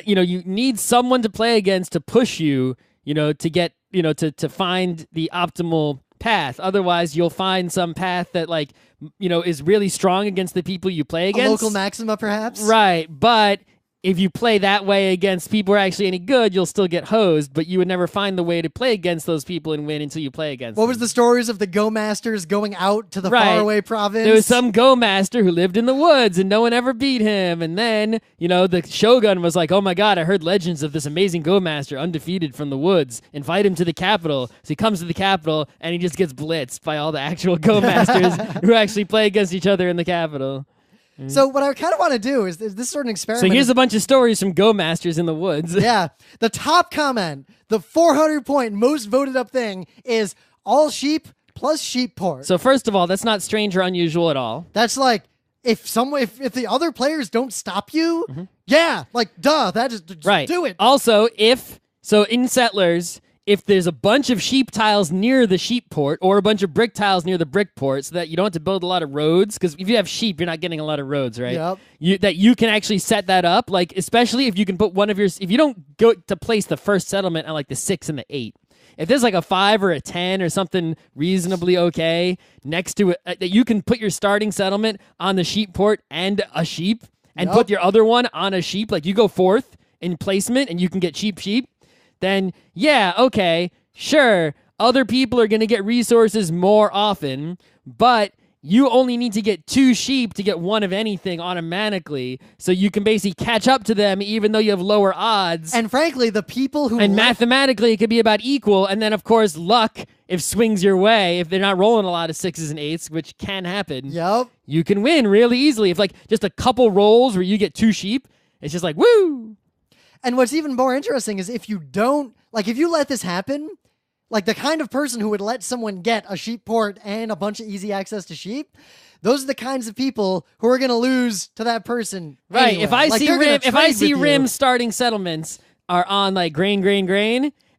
you need someone to play against to push you, to get to find the optimal path. Otherwise, you'll find some path that is really strong against the people you play against. A local maxima, perhaps. Right, but if you play that way against people who are actually any good, you'll still get hosed, but you would never find the way to play against those people and win until you play against them. What was the stories of the Go Masters going out to the faraway province? There was some Go Master who lived in the woods and no one ever beat him. And then, the Shogun was like, oh my God, I heard legends of this amazing Go Master undefeated from the woods. Invite him to the capital. So he comes to the capital and he just gets blitzed by all the actual Go Masters who actually play against each other in the capital. So what I kind of want to do is this sort of experiment. So here's a bunch of stories from Go Masters in the woods. Yeah. The top comment, the 400-point most voted up thing is all sheep plus sheep port. So first of all, that's not strange or unusual at all. That's like if the other players don't stop you, yeah, like duh, that just do it. Also, in Settlers, if there's a bunch of sheep tiles near the sheep port or a bunch of brick tiles near the brick port so that you don't have to build a lot of roads, because if you have sheep, you're not getting a lot of roads, right? Yep. That you can actually set that up, like especially if you can put if you don't go to place the first settlement on like the 6 and the 8. If there's like a 5 or a 10 or something reasonably okay next to it, that you can put your starting settlement on the sheep port and a sheep and put your other one on a sheep, like you go 4th in placement and you can get sheep, then yeah, okay, sure, other people are going to get resources more often, but you only need to get 2 sheep to get 1 of anything automatically, so you can basically catch up to them even though you have lower odds. And frankly, the people who... And mathematically, it could be about equal, and then, of course, luck, if swings your way, if they're not rolling a lot of 6s and 8s, which can happen, you can win really easily. If, like, just a couple rolls where you get 2 sheep, it's just like, woo! And what's even more interesting is if you don't... Like, if you let this happen... Like, the kind of person who would let someone get a sheep port and a bunch of easy access to sheep, those are the kinds of people who are going to lose to that person. Right. Anyway. If I see Rim's starting settlements are on, like, grain,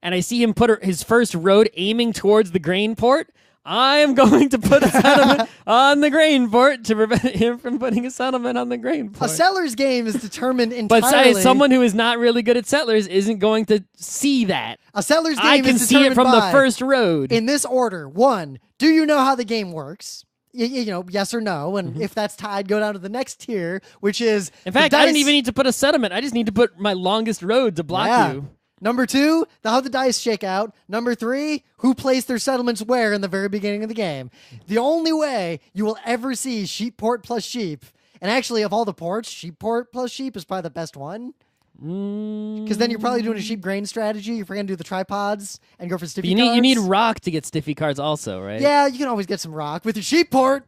and I see him put his first road aiming towards the grain port, I am going to put a settlement on the grain port to prevent him from putting a settlement on the grain port. A Settlers game is determined entirely... But someone who is not really good at Settlers isn't going to see that. A Settlers game I can is see it from by, the first road. In this order, 1, do you know how the game works? Yes or no, and if that's tied, go down to the next tier, which is... In fact, I don't even need to put a settlement. I just need to put my longest road to block you. Number 2, how the dice shake out. Number 3, who placed their settlements where in the very beginning of the game. The only way you will ever see sheep port plus sheep, and actually of all the ports, sheep port plus sheep is probably the best one. Because then you're probably doing a sheep grain strategy. If you're going to do the tripods and go for stiffy cards. You need rock to get stiffy cards also, right? Yeah, you can always get some rock with your sheep port.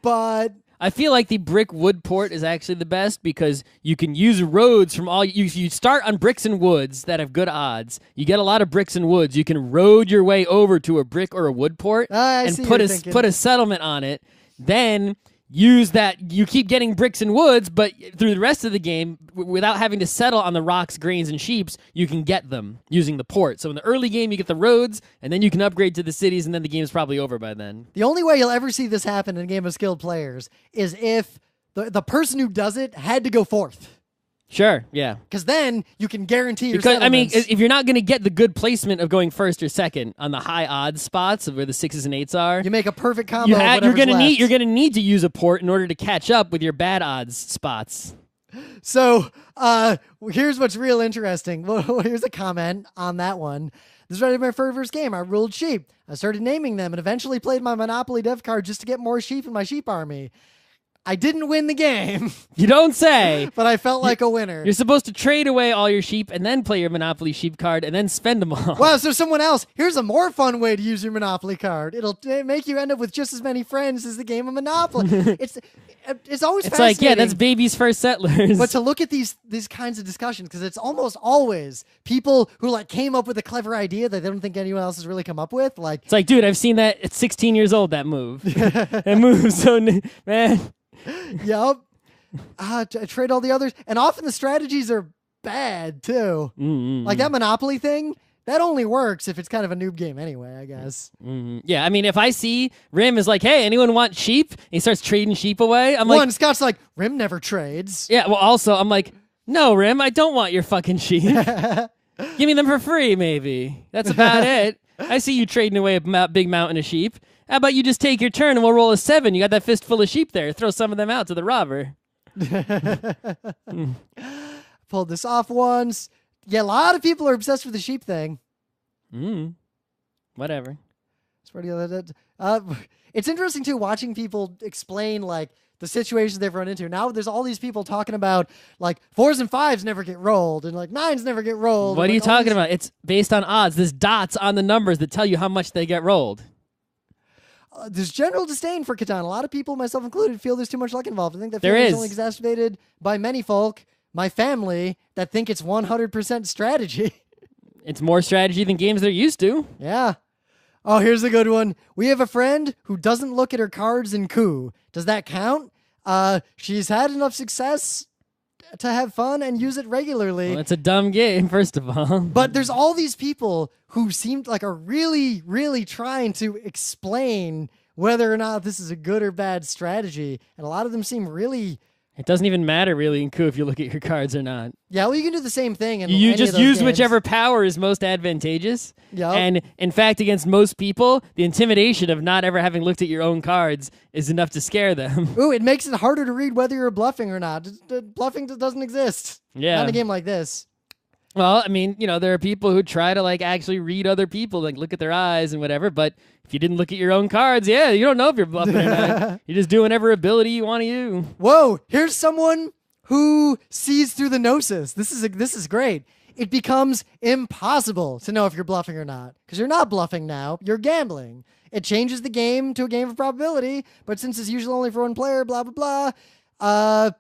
But... I feel like the brick wood port is actually the best because you can use roads from all... You start on bricks and woods that have good odds. You get a lot of bricks and woods. You can road your way over to a brick or a wood port and put a settlement on it. Then use that... You keep getting bricks and woods, but through the rest of the game, without having to settle on the rocks, grains, and sheeps, you can get them using the port. So in the early game, you get the roads, and then you can upgrade to the cities, and then the game's probably over by then. The only way you'll ever see this happen in a game of skilled players is if the person who does it had to go 4th. Sure, yeah. Because then you can guarantee your settlements. I mean, if you're not going to get the good placement of going 1st or 2nd on the high odds spots of where the 6s and 8s are, you make a perfect combo. You're going to need to use a port in order to catch up with your bad odds spots. So here's what's real interesting. Well, here's a comment on that one. This is right my first game. I ruled sheep. I started naming them and eventually played my Monopoly dev card just to get more sheep in my sheep army. I didn't win the game. You don't say. But I felt like a winner. You're supposed to trade away all your sheep and then play your Monopoly sheep card and then spend them all. Well, so someone else, here's a more fun way to use your Monopoly card. It'll make you end up with just as many friends as the game of Monopoly. It's always fascinating. It's like, yeah, that's baby's first Settlers. But to look at these kinds of discussions, because it's almost always people who like came up with a clever idea that they don't think anyone else has really come up with. Like, it's like, dude, I've seen that at 16 years old, that move. That move, so, man... Yep. Trade all the others. And often the strategies are bad, too. Like that Monopoly thing, that only works if it's kind of a noob game anyway, I guess. Yeah, I mean, if I see Rim is like, hey, anyone want sheep? And he starts trading sheep away. I'm like... Scott's like, Rim never trades. Yeah, well, also, I'm like, no, Rim, I don't want your fucking sheep. Give me them for free, maybe. That's about it. I see you trading away a big mountain of sheep. How about you just take your turn and we'll roll a 7? You got that fistful of sheep there. Throw some of them out to the robber. pulled this off once. Yeah, a lot of people are obsessed with the sheep thing. Whatever. It's interesting too watching people explain like the situations they've run into. Now there's all these people talking about like 4s and 5s never get rolled and like 9s never get rolled. What are you like, talking about? It's based on odds. There's dots on the numbers that tell you how much they get rolled. There's general disdain for Catan. A lot of people, myself included, feel there's too much luck involved. I think that There feeling is. is only exacerbated by many folk, my family, that think it's 100% strategy. It's more strategy than games they're used to. Yeah. Oh, here's a good one. We have a friend who doesn't look at her cards in coup. Does that count? She's had enough success to have fun and use it regularly. Well, it's a dumb game, first of all. But there's all these people who seem like are really, really trying to explain whether or not this is a good or bad strategy. And a lot of them seem really... It doesn't even matter really in coup if you look at your cards or not. Yeah, well, you can do the same thing. In You any just of those use games. whichever power is most advantageous. Yep. And in fact, against most people, the intimidation of not ever having looked at your own cards is enough to scare them. Ooh, it makes it harder to read whether you're bluffing or not. Bluffing doesn't exist. Yeah. Not in a game like this. Well, I mean, there are people who try to like actually read other people, like look at their eyes and whatever. But if you didn't look at your own cards, you don't know if you're bluffing or not. You just do whatever ability you want to use. Whoa, here's someone who sees through the gnosis. This is great. It becomes impossible to know if you're bluffing or not because you're not bluffing now. You're gambling. It changes the game to a game of probability, but since it's usually only for one player, blah, blah, blah,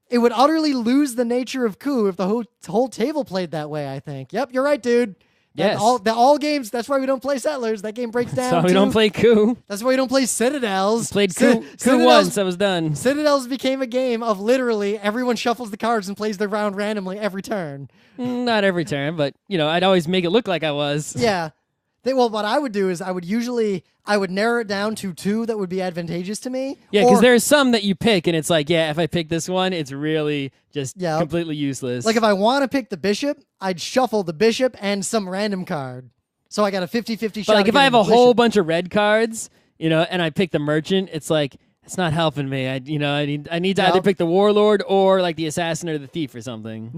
it would utterly lose the nature of coup if the whole table played that way, I think. Yep, you're right, dude. Yes. All games, that's why we don't play Settlers. That game breaks down. So we don't play coup. That's why we don't play Citadels. Played coup once, I was done. Citadels became a game of literally everyone shuffles the cards and plays their round randomly every turn. Not every turn, but, I'd always make it look like I was. Yeah. Well, what I would do is I would narrow it down to 2 that would be advantageous to me. Yeah, because there's some that you pick, and it's like, if I pick this one, it's really just completely useless. Like if I want to pick the bishop, I'd shuffle the bishop and some random card. So I got a 50-50 shot. But like if I have a bishop. whole bunch of red cards, and I pick the merchant, it's like, it's not helping me. I need to either pick the warlord or like the assassin or the thief or something.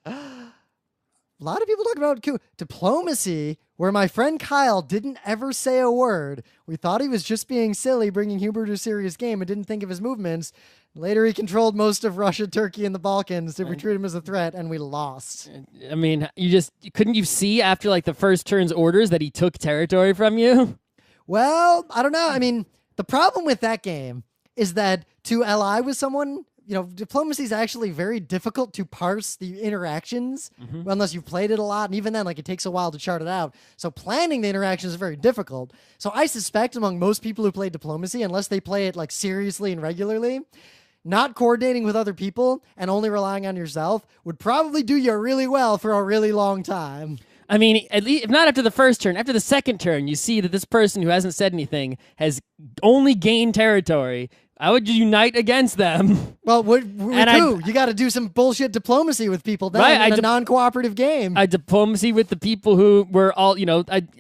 A lot of people talk about diplomacy, where my friend Kyle didn't ever say a word. We thought he was just being silly, bringing Huber to a serious game, and didn't think of his movements. Later, he controlled most of Russia, Turkey, and the Balkans. We treated him as a threat, and we lost. I mean, couldn't you see after like the first turn's orders that he took territory from you? Well, I don't know. I mean, the problem with that game is that to ally with someone, diplomacy is actually very difficult to parse the interactions unless you've played it a lot. And even then, like, it takes a while to chart it out. So planning the interactions is very difficult. So I suspect among most people who play diplomacy, unless they play it like seriously and regularly, not coordinating with other people and only relying on yourself would probably do you really well for a really long time. I mean, at least if not after the first turn, after the second turn, you see that this person who hasn't said anything has only gained territory. I would unite against them. Well, you got to do some bullshit diplomacy with people then in a non-cooperative game. I diplomacy with the people who were all,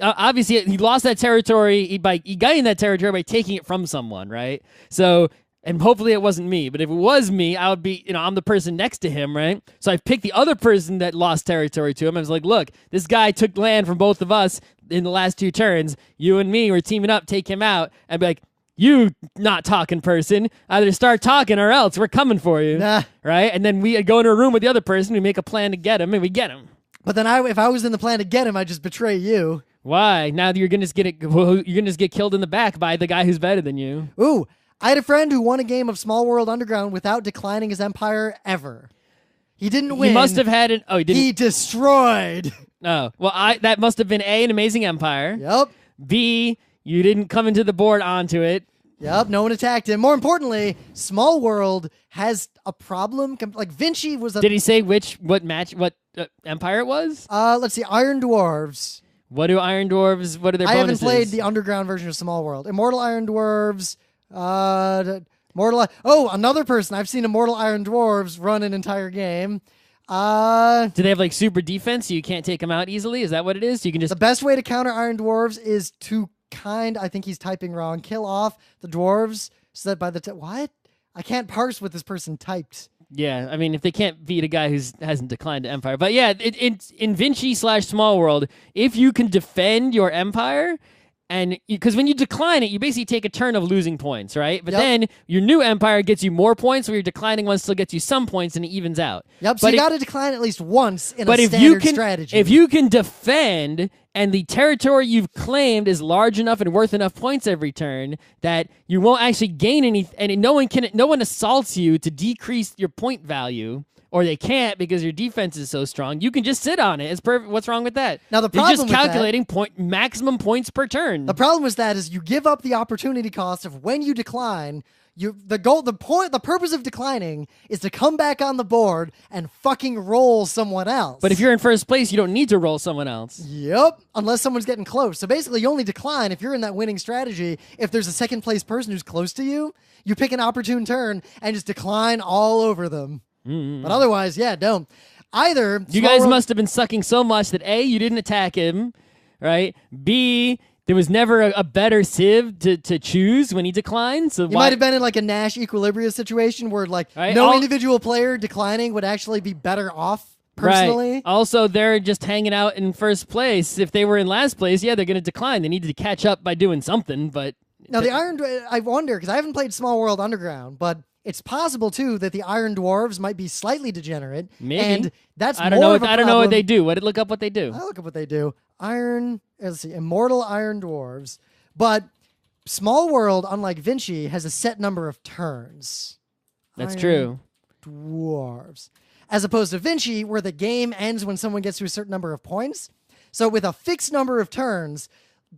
obviously he lost that territory. He gained that territory by taking it from someone, right? So, and hopefully it wasn't me. But if it was me, I would be, I'm the person next to him, right? So I picked the other person that lost territory to him. I was like, look, this guy took land from both of us in the last 2 turns. You and me were teaming up, take him out. I'd be like, you not talking person, either start talking or else we're coming for you. Nah. Right? And then we go into a room with the other person, we make a plan to get him, and we get him. But then if I was in the plan to get him, I'd just betray you. Why? Now you're gonna just get killed in the back by the guy who's better than you. Ooh, I had a friend who won a game of Small World Underground without declining his empire ever. He didn't win. He must have had an... Oh, he didn't... He destroyed. Oh. Well, that must have been A, an amazing empire. Yep. B, you didn't come into the board onto it. Yep, no one attacked him. More importantly, Small World has a problem. Like, Vinci was a... Did he say what empire it was? Let's see, Iron Dwarves. What do Iron Dwarves, what are their bonuses? I haven't played the underground version of Small World. Immortal Iron Dwarves, another person. I've seen Immortal Iron Dwarves run an entire game. Do they have like super defense so you can't take them out easily? Is that what it is? So you can just... The best way to counter Iron Dwarves is to I think he's typing wrong, kill off the dwarves so that by the what? I can't parse what this person typed. Yeah, I mean, if they can't beat a guy who hasn't declined to Empire. But yeah, in Vinci/Small World, if you can defend your Empire, and because when you decline it, you basically take a turn of losing points, right? But then your new Empire gets you more points, where your declining one still gets you some points, and it evens out. Yep, so you got to decline at least once in a standard strategy. If you can defend, and the territory you've claimed is large enough and worth enough points every turn that you won't actually gain any, and no one assaults you to decrease your point value, or they can't because your defense is so strong. You can just sit on it. It's perfect. What's wrong with that? Now the problem you're just calculating maximum points per turn. The problem with that is you give up the opportunity cost of when you decline. The purpose of declining is to come back on the board and fucking roll someone else. But if you're in first place, you don't need to roll someone else. Yep, unless someone's getting close. So basically, you only decline if you're in that winning strategy. If there's a second place person who's close to you, you pick an opportune turn and just decline all over them. Mm-hmm. But otherwise, yeah, don't. Either you guys must have been sucking so much that A, you didn't attack him, right? B, there was never a better civ to choose when he declined. So you might have been in like a Nash Equilibria situation where no individual player declining would actually be better off personally. Right. Also, they're just hanging out in first place. If they were in last place, yeah, they're going to decline. They need to catch up by doing something. But now I wonder, because I haven't played Small World Underground, but it's possible too that the Iron Dwarves might be slightly degenerate. Maybe. And that's I don't know what they do. Look up what they do. I'll look up what they do. Immortal Iron Dwarves. But Small World, unlike Vinci, has a set number of turns. That's true. Dwarves. As opposed to Vinci, where the game ends when someone gets to a certain number of points. So with a fixed number of turns,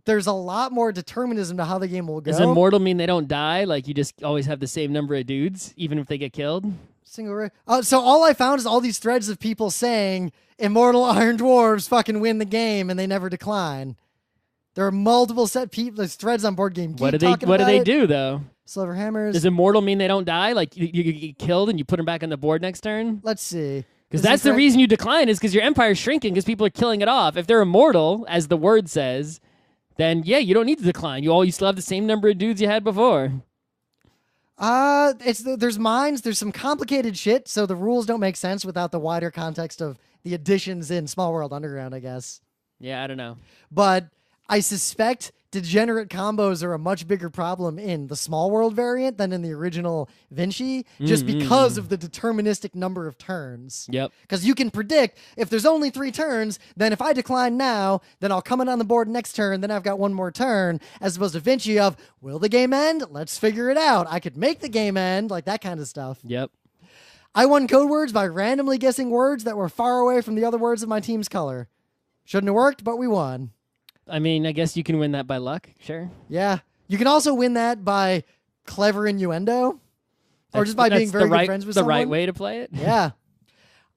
there's a lot more determinism to how the game will go. Does immortal mean they don't die? Like you just always have the same number of dudes, even if they get killed? So all I found is all these threads of people saying immortal Iron Dwarves fucking win the game and they never decline. There are multiple there's threads on Board Game Geek. What do they do though? Silver Hammers. Does immortal mean they don't die? Like you get killed and you put them back on the board next turn? Let's see. Because that's the reason you decline, is because your empire's shrinking because people are killing it off. If they're immortal, as the word says, then yeah, you don't need to decline. You still have the same number of dudes you had before. There's mines. There's some complicated shit, so the rules don't make sense without the wider context of the additions in Small World Underground, I guess. Yeah, I don't know. But I suspect degenerate combos are a much bigger problem in the Small World variant than in the original Vinci, just because of the deterministic number of turns. Yep. Because you can predict, if there's only 3 turns, then if I decline now, then I'll come in on the board next turn, then I've got one more turn, as opposed to Vinci of, will the game end? Let's figure it out. I could make the game end, like that kind of stuff. Yep. I won code words by randomly guessing words that were far away from the other words of my team's color. Shouldn't have worked, but we won. I mean, I guess you can win that by luck, sure. Yeah. You can also win that by clever innuendo, or just by being very good friends with someone. The right way to play it? Yeah.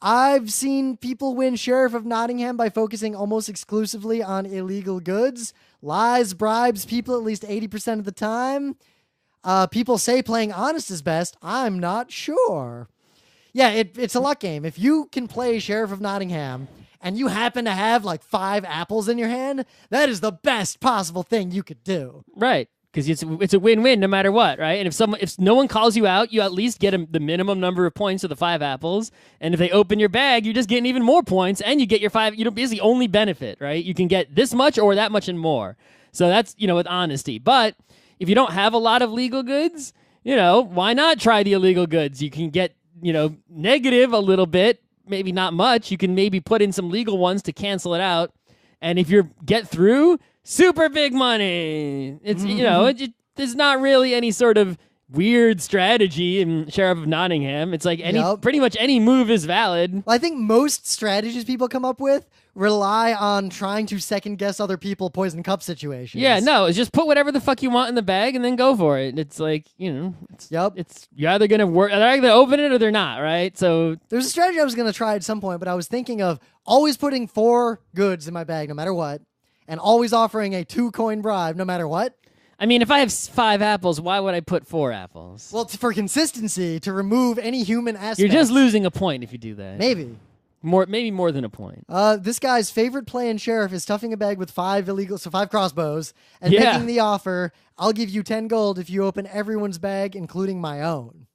I've seen people win Sheriff of Nottingham by focusing almost exclusively on illegal goods, lies, bribes people at least 80% of the time. People say playing honest is best. I'm not sure. Yeah, it's a luck game. If you can play Sheriff of Nottingham and you happen to have like 5 apples in your hand, that is the best possible thing you could do. Right, because it's a win-win no matter what, right? And if no one calls you out, you at least get the minimum number of points of the 5 apples. And if they open your bag, you're just getting even more points, and you get your 5. You don't basically only benefit, right? You can get this much or that much and more. So that's with honesty. But if you don't have a lot of legal goods, why not try the illegal goods? You can get negative a little bit. Maybe not much. You can maybe put in some legal ones to cancel it out. And if you get through, super big money. It's, there's not really any sort of weird strategy in Sheriff of Nottingham. It's like pretty much any move is valid. Well, I think most strategies people come up with rely on trying to second guess other people poison cup situations. Yeah, no, it's just put whatever the fuck you want in the bag and then go for it. It's like, you're either going to work, they're either going to open it or they're not, right? So there's a strategy I was going to try at some point, but I was thinking of always putting 4 goods in my bag no matter what, and always offering a 2-coin bribe no matter what. I mean, if I have 5 apples, why would I put 4 apples? Well, for consistency, to remove any human aspect. You're just losing a point if you do that. Maybe. Maybe more than a point. This guy's favorite play in Sheriff is stuffing a bag with 5 crossbows, and making the offer, I'll give you 10 gold if you open everyone's bag, including my own.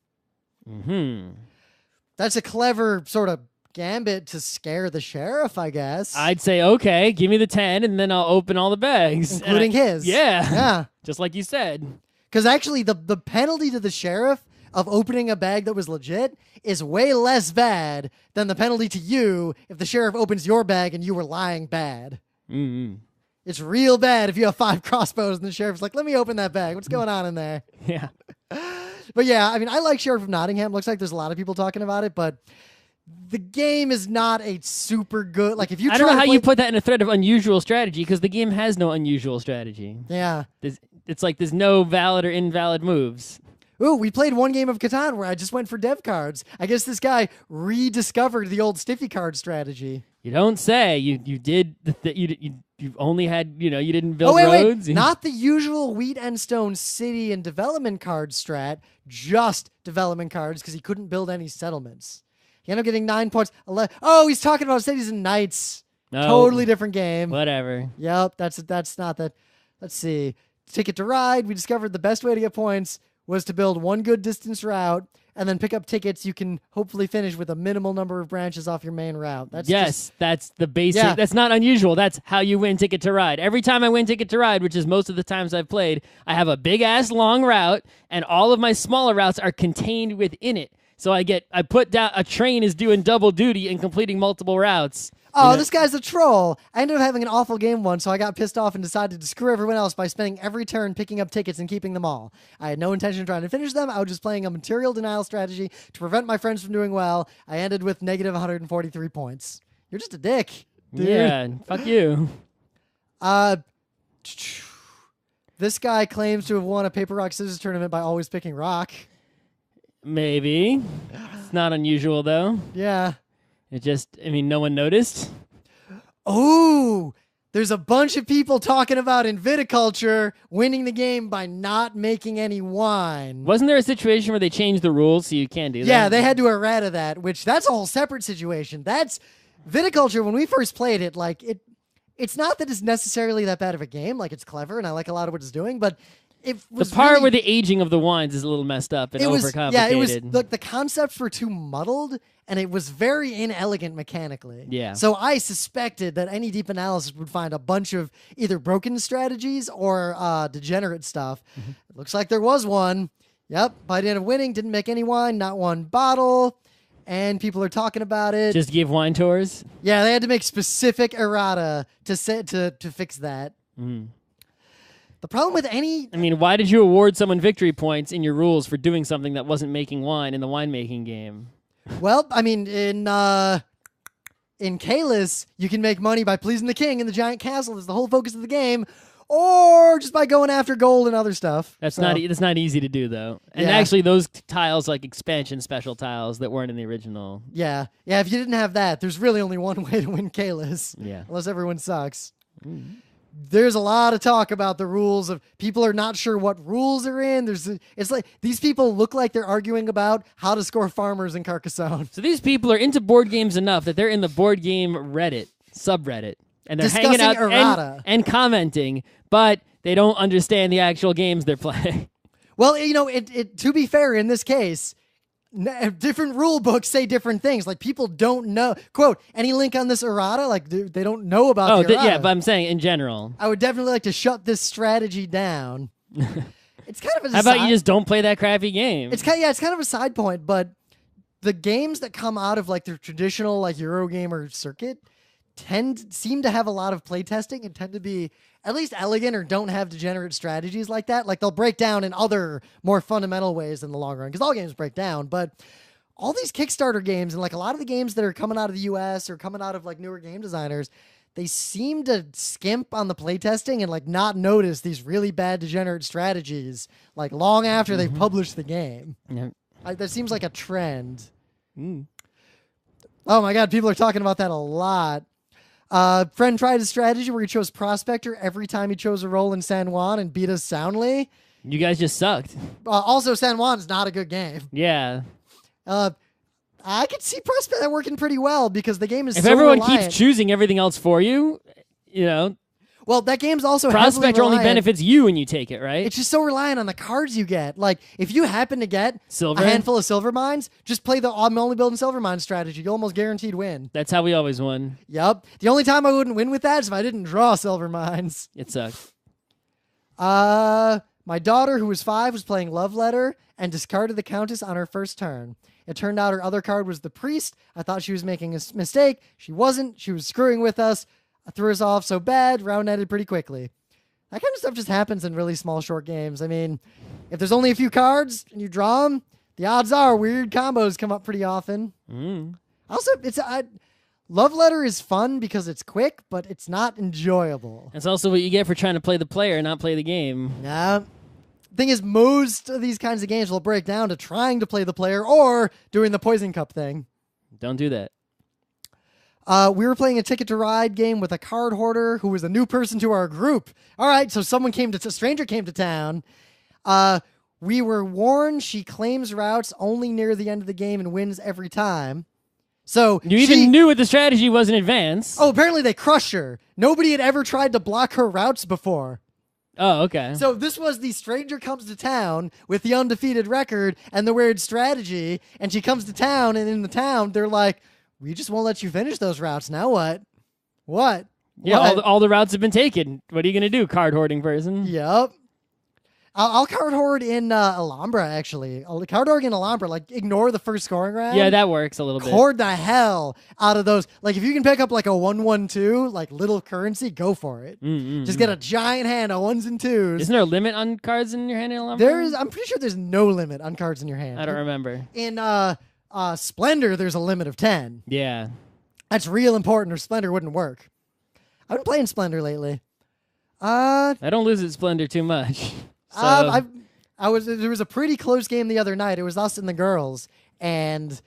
That's a clever sort of gambit to scare the sheriff, I guess. I'd say, okay, give me the 10, and then I'll open all the bags. Including his. Yeah. Yeah. Just like you said. Because actually, the penalty to the sheriff of opening a bag that was legit is way less bad than the penalty to you if the sheriff opens your bag and you were lying bad. Mm-hmm. It's real bad if you have 5 crossbows and the sheriff's like, let me open that bag. What's going on in there? Yeah. But yeah, I mean, I like Sheriff of Nottingham. Looks like there's a lot of people talking about it, but the game is not a super good. Like, if you I don't know how you put that in a thread of unusual strategy, because the game has no unusual strategy. Yeah. It's like there's no valid or invalid moves. Ooh, we played one game of Catan where I just went for dev cards. I guess this guy rediscovered the old stiffy card strategy. You don't say. You did. You only had, you didn't build Wait. roads. Not the usual Wheat and Stone city and development card strat, just development cards because he couldn't build any settlements. He ended up getting 9 points. Oh, he's talking about cities and knights. No, Totally different game. Whatever. Yep, that's not that. Let's see. Ticket to Ride. We discovered the best way to get points was to build one good distance route and then pick up tickets you can hopefully finish with a minimal number of branches off your main route. That's the basic. Yeah. That's not unusual. That's how you win Ticket to Ride. Every time I win Ticket to Ride, which is most of the times I've played, I have a big-ass long route, and all of my smaller routes are contained within it. So I put down, a train is doing double duty and completing multiple routes. Oh, this guy's a troll. I ended up having an awful game once, so I got pissed off and decided to screw everyone else by spending every turn picking up tickets and keeping them all. I had no intention of trying to finish them. I was just playing a material denial strategy to prevent my friends from doing well. I ended with negative 143 points. You're just a dick, dude. Yeah, fuck you. This guy claims to have won a paper, rock, scissors tournament by always picking rock. Maybe. It's not unusual, though. Yeah. No one noticed. Oh, there's a bunch of people talking about in viticulture winning the game by not making any wine. Wasn't there a situation where they changed the rules so you can't do that? Yeah, they had to errata that, which that's a whole separate situation. That's viticulture. When we first played it, it's not that it's necessarily that bad of a game. Like, it's clever and I like a lot of what it's doing, but it was the part really, where the aging of the wines is a little messed up and overcomplicated. Yeah, it was the concepts were too muddled and it was very inelegant mechanically. Yeah. So I suspected that any deep analysis would find a bunch of either broken strategies or degenerate stuff. Mm-hmm. It looks like there was one. Yep. By the end of winning, didn't make any wine, not one bottle. And people are talking about it. Just give wine tours? Yeah, they had to make specific errata to fix that. Mm. The problem with any... why did you award someone victory points in your rules for doing something that wasn't making wine in the winemaking game? Well, in Kalis, you can make money by pleasing the king in the giant castle. That's the whole focus of the game. Or just by going after gold and other stuff. That's not easy to do, though. And Yeah. actually, those tiles, like expansion special tiles that weren't in the original. Yeah. Yeah, if you didn't have that, there's really only one way to win Kalis. Yeah. Unless everyone sucks. Mm. There's a lot of talk about the rules of people are not sure what rules are in. It's like these people look like they're arguing about how to score farmers in Carcassonne. So these people are into board games enough that they're in the board game Reddit, subreddit. And they're Discussing hanging out errata. and commenting, but they don't understand the actual games they're playing. Well, to be fair, in this case, different rule books say different things. Like, people don't know. Quote, any link on this errata? Like, they don't know about the errata. Yeah, but I'm saying in general. I would definitely like to shut this strategy down. It's kind of a How about you just don't play that crappy game? It's kind of a side point, but the games that come out of like the traditional like Eurogamer circuit seem to have a lot of playtesting and tend to be at least elegant or don't have degenerate strategies like that. Like, they'll break down in other more fundamental ways in the long run, because all games break down. But all these Kickstarter games and like a lot of the games that are coming out of the US or coming out of like newer game designers, they seem to skimp on the playtesting and like not notice these really bad degenerate strategies like long after they've published the game. Yeah. That seems like a trend. Mm. Oh my God, people are talking about that a lot. Friend tried a strategy where he chose Prospector every time he chose a role in San Juan and beat us soundly. You guys just sucked. Also, San Juan's not a good game. Yeah. I could see Prospector working pretty well because the game is if so everyone reliant. keeps choosing everything else for you, Well, that game's also Prospect heavily only reliant. benefits you when you take it, right? It's just so reliant on the cards you get. Like, if you happen to get Silver? a handful of silver mines, just play the I'm only building silver mine strategy. You'll almost guaranteed win. That's how we always won. Yep. The only time I wouldn't win with that is if I didn't draw silver mines. It sucked. My daughter, who was 5, was playing Love Letter and discarded the Countess on her first turn. It turned out her other card was the Priest. I thought she was making a mistake. She wasn't. She was screwing with us. I threw us off so bad. Round ended pretty quickly. That kind of stuff just happens in really small, short games. I mean, if there's only a few cards and you draw them, the odds are weird combos come up pretty often. Also, Love Letter is fun because it's quick, but it's not enjoyable. That's also what you get for trying to play the player and not play the game. Yeah. Thing is, most of these kinds of games will break down to trying to play the player or doing the Poison Cup thing. Don't do that. We were playing a Ticket to Ride game with a card hoarder who was a new person to our group. All right, so a stranger came to town. We were warned she claims routes only near the end of the game and wins every time. So You even knew what the strategy was in advance. Oh, apparently they crushed her. Nobody had ever tried to block her routes before. Oh, okay. So this was the stranger comes to town with the undefeated record and the weird strategy, and she comes to town, and in the town, they're like, we just won't let you finish those routes. Now what? What? Yeah, What? all the routes have been taken. What are you going to do, card hoarding person? Yep. I'll card hoard in Alhambra, actually. I'll card hoard in Alhambra. Like, ignore the first scoring round. Yeah, that works a little bit. Hoard the hell out of those. Like, if you can pick up like a 1-1-2, like little currency, go for it. Just get a giant hand of 1s and 2s. Isn't there a limit on cards in your hand in Alhambra? I'm pretty sure there's no limit on cards in your hand. I don't remember. In Splendor, there's a limit of 10. Yeah. That's real important, or Splendor wouldn't work. I've been playing Splendor lately. I don't lose at Splendor too much. So. There was a pretty close game the other night. It was us and the girls, and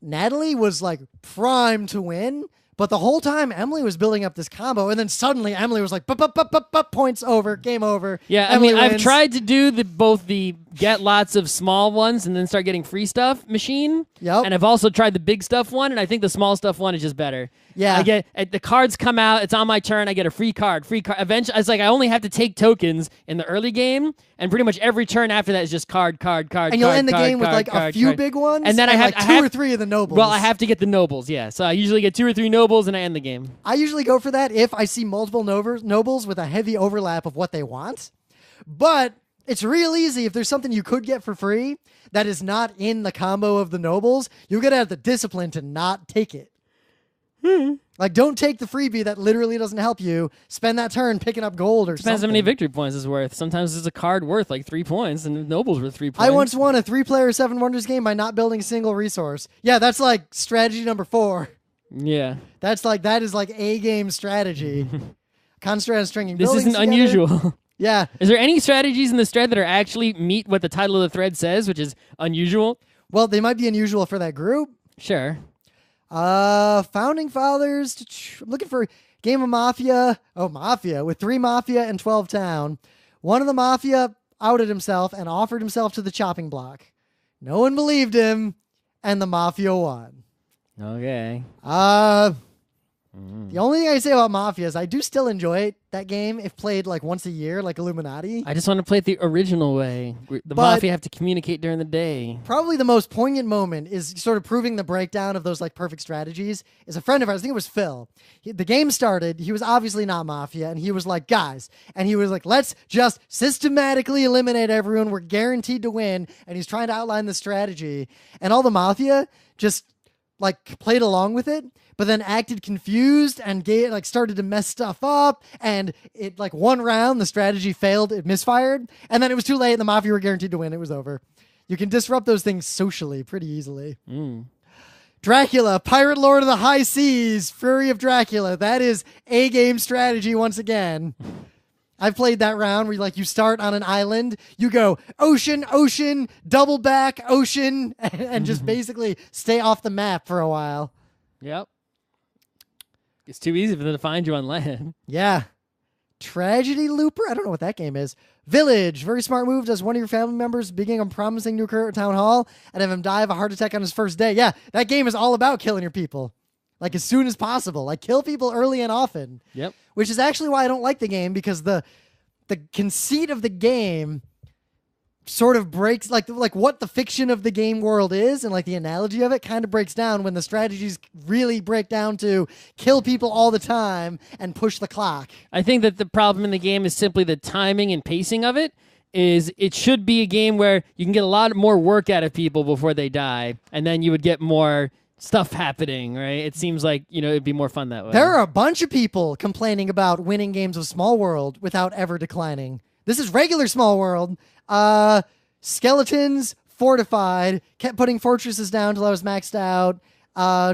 Natalie was like primed to win, but the whole time Emily was building up this combo, and then suddenly Emily was like, points over, game over. Yeah, Emily I mean, I've wins. tried to do both the get lots of small ones and then start getting free stuff machine. Yep. And I've also tried the big stuff one, and I think the small stuff one is just better. Yeah. I get the cards come out. It's on my turn. I get a free card. Eventually, it's like I only have to take tokens in the early game, and pretty much every turn after that is just card. And you'll end the game with like a few big ones, and then I have like 2 or 3 of the nobles. Well, I have to get the nobles. Yeah, so I usually get 2 or 3 nobles, and I end the game. I usually go for that if I see multiple nobles with a heavy overlap of what they want. But it's real easy if there's something you could get for free that is not in the combo of the nobles, you're going to have the discipline to not take it. Like, don't take the freebie that literally doesn't help you. Spend that turn picking up gold or Depends something. how many victory points it's worth. Sometimes there's a card worth like 3 points, and Noble's worth 3 points. I once won a 3-player 7 Wonders game by not building a single resource. Yeah, that's like strategy number 4. Yeah. That is like a game strategy. Concentrate stringing This buildings isn't together. unusual. Yeah. Is there any strategies in this thread that are actually meet what the title of the thread says, which is unusual? Well, they might be unusual for that group. Sure. Founding Fathers. I'm looking for game of Mafia. Oh, Mafia with 3 Mafia and 12 Town. One of the Mafia outed himself and offered himself to the chopping block. No one believed him, and the Mafia won. Okay. The only thing I say about Mafia is I do still enjoy that game if played like once a year, like Illuminati. I just want to play it the original way. The But- Mafia have to communicate during the day. Probably the most poignant moment is sort of proving the breakdown of those like perfect strategies is a friend of ours. I think it was Phil. The game started. He was obviously not Mafia, and he was like, guys, and he was like, let's just systematically eliminate everyone. We're guaranteed to win. And he's trying to outline the strategy, and all the Mafia just like played along with it, but then acted confused and started to mess stuff up. And it like one round, the strategy failed, it misfired, and then it was too late. And the Mafia were guaranteed to win. It was over. You can disrupt those things socially pretty easily. Dracula, Pirate Lord of the High Seas, Fury of Dracula. That is a game strategy once again. I've played that round where you start on an island, you go ocean, ocean, double back, ocean, and just basically stay off the map for a while. Yep. It's too easy for them to find you on land. Yeah. Tragedy Looper? I don't know what that game is. Village. Very smart move. Does one of your family members begin a promising new career at town hall and have him die of a heart attack on his first day? Yeah, that game is all about killing your people. like as soon as possible. Like kill people early and often. Yep. Which is actually why I don't like the game, because the conceit of the game sort of breaks like what the fiction of the game world is, and like the analogy of it kind of breaks down when the strategies really break down to kill people all the time and push the clock. I think that the problem in the game is simply the timing and pacing of it. It should be a game where you can get a lot more work out of people before they die, and then you would get more stuff happening, right? It seems like, it'd be more fun that way. There are a bunch of people complaining about winning games of Small World without ever declining. This is regular Small World. Skeletons, fortified, kept putting fortresses down till I was maxed out.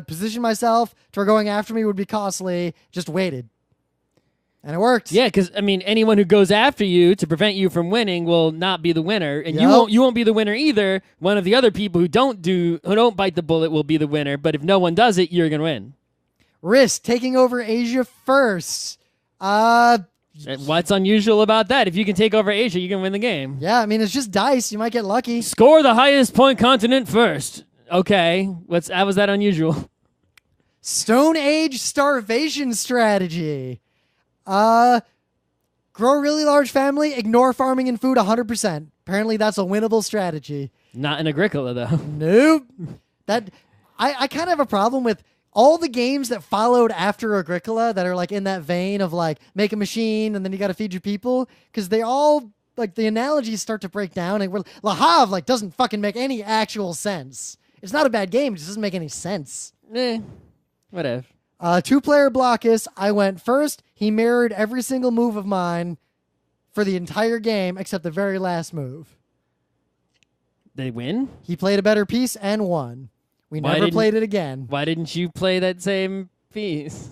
Positioned myself to where going after me would be costly. Just waited. And it worked. Yeah, because anyone who goes after you to prevent you from winning will not be the winner, and you won't be the winner either. One of the other people who don't bite the bullet will be the winner. But if no one does it, you're gonna win. Risk taking over Asia first. What's unusual about that? If you can take over Asia, you can win the game. Yeah, it's just dice. You might get lucky. Score the highest point continent first. Okay, how was that unusual? Stone Age starvation strategy. Grow a really large family, ignore farming and food 100%. Apparently that's a winnable strategy. Not in Agricola, though. Nope. I kind of have a problem with all the games that followed after Agricola that are like in that vein of like make a machine and then you got to feed your people, because they all like the analogies start to break down, and Le Havre like doesn't fucking make any actual sense. It's not a bad game, it just doesn't make any sense. Whatever. 2-player Blockus, I went first. He mirrored every single move of mine for the entire game except the very last move. They win? He played a better piece and won. We never played it again. Why didn't you play that same piece?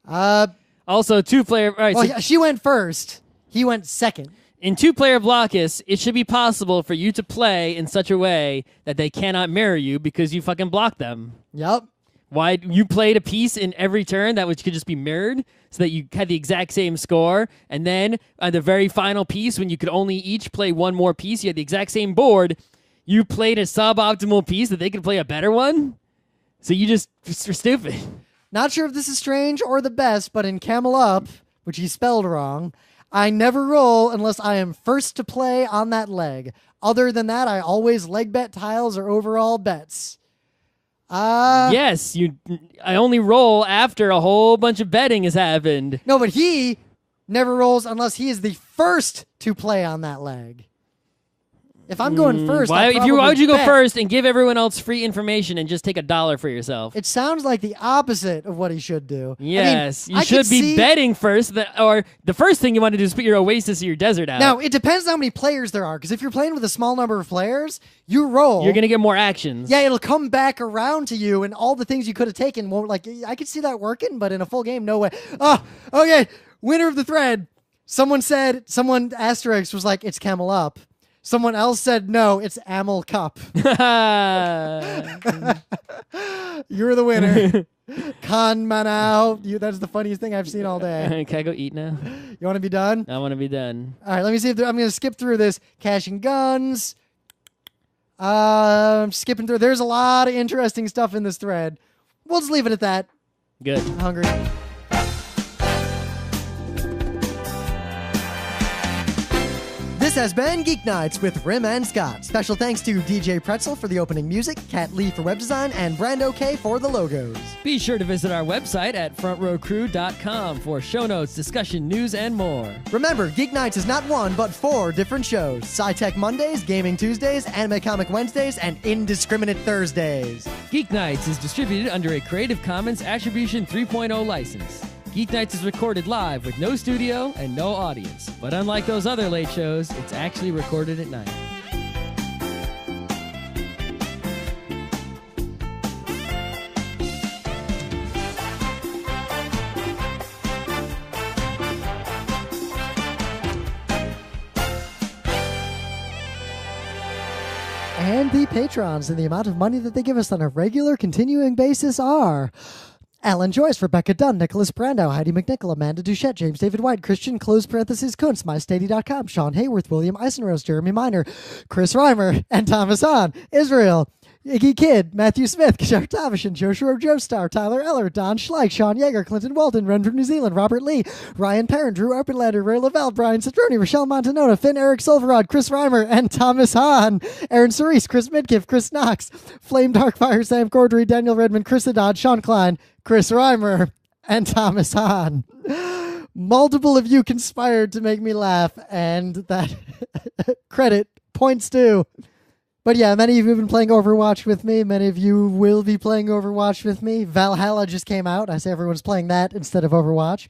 Also, 2-player... All right, well, she went first. He went second. In 2-player Blockus, it should be possible for you to play in such a way that they cannot mirror you because you fucking blocked them. Yep. Why you played a piece in every turn that which could just be mirrored so that you had the exact same score, and then on the very final piece when you could only each play one more piece, you had the exact same board, you played a suboptimal piece that they could play a better one? So you just are stupid. Not sure if this is strange or the best, but in Camel Up, which he spelled wrong, I never roll unless I am first to play on that leg. Other than that, I always leg bet tiles or overall bets. Yes, I only roll after a whole bunch of betting has happened. No, but he never rolls unless he is the first to play on that leg. If I'm going first, why would you go first and give everyone else free information and just take $1 for yourself? It sounds like the opposite of what he should do. Yes, you should be betting first, or the first thing you want to do is put your oasis or your desert out. Now, it depends on how many players there are, because if you're playing with a small number of players, you roll. You're going to get more actions. Yeah, it'll come back around to you, and all the things you could have taken won't, like, I could see that working, but in a full game, no way. Oh, okay, winner of the thread. Someone asterisk was like, it's Camel Up. Someone else said, no, it's Amel Cup. You're the winner. Con Manao. That's the funniest thing I've seen all day. Can I go eat now? You want to be done? I want to be done. All right, let me see if I'm going to skip through this. Cash and Guns. Skipping through. There's a lot of interesting stuff in this thread. We'll just leave it at that. Good. I'm hungry. This has been Geek Nights with Rim and Scott. Special thanks to DJ Pretzel for the opening music, Kat Lee for web design, and Brando K for the logos. Be sure to visit our website at frontrowcrew.com for show notes, discussion, news, and more. Remember, Geek Nights is not one, but 4 different shows. Sci-Tech Mondays, Gaming Tuesdays, Anime Comic Wednesdays, and Indiscriminate Thursdays. Geek Nights is distributed under a Creative Commons Attribution 3.0 license. Geek Nights is recorded live with no studio and no audience. But unlike those other late shows, it's actually recorded at night. And the patrons and the amount of money that they give us on a regular, continuing basis are... Alan Joyce, Rebecca Dunn, Nicholas Brando, Heidi McNichol, Amanda Duchette, James David White, Christian, close parentheses, Kuntz, MyStady.com, Sean Hayworth, William Eisenrose, Jeremy Miner, Chris Reimer, and Thomas Hahn, Israel, Iggy Kidd, Matthew Smith, Kishar Tavishan, Joshua Joestar, Tyler Eller, Don Schleich, Sean Yeager, Clinton Walton, Ren from New Zealand, Robert Lee, Ryan Perrin, Drew Openlander, Ray Lavelle, Brian Citroni, Rochelle Montanona, Finn Eric Silverrod, Chris Reimer, and Thomas Hahn, Aaron Cerise, Chris Midkiff, Chris Knox, Flame Darkfire, Sam Cordry, Daniel Redmond, Chris Haddad, Sean Klein, Chris Reimer, and Thomas Hahn. Multiple of you conspired to make me laugh, and that credit points to. But yeah, many of you have been playing Overwatch with me. Many of you will be playing Overwatch with me. Valhalla just came out. I say everyone's playing that instead of Overwatch.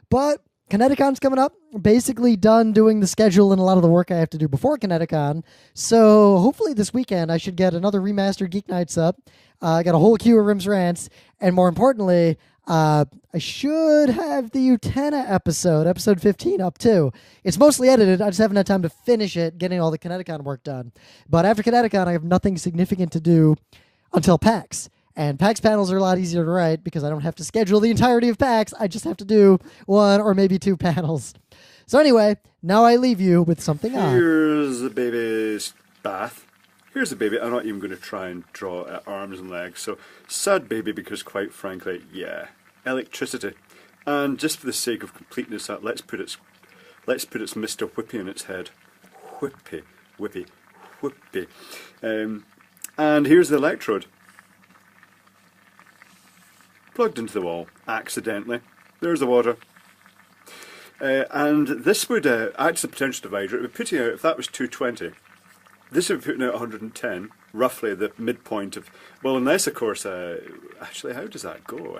But Kineticon's coming up. Basically done doing the schedule and a lot of the work I have to do before Kineticon. So hopefully this weekend I should get another remastered Geek Nights up. I got a whole queue of Rim's Rants. And more importantly, I should have the Utena episode 15 up too. It's mostly edited. I just haven't had time to finish it, getting all the Kineticon work done. But after Kineticon, I have nothing significant to do until PAX. And PAX panels are a lot easier to write because I don't have to schedule the entirety of PAX. I just have to do one or maybe two panels. So anyway, now I leave you with something on. Here's the baby's bath. Here's the baby. I'm not even going to try and draw arms and legs. So, sad baby because, quite frankly, yeah, electricity. And just for the sake of completeness, let's put its Mr. Whippy on its head. Whippy, whippy, whippy. And here's the electrode. Plugged into the wall, accidentally. There's the water. And this would act as a potential divider. It would put out, if that was 220, this would be putting out 110, roughly the midpoint of, well, unless, of course, actually, how does that go?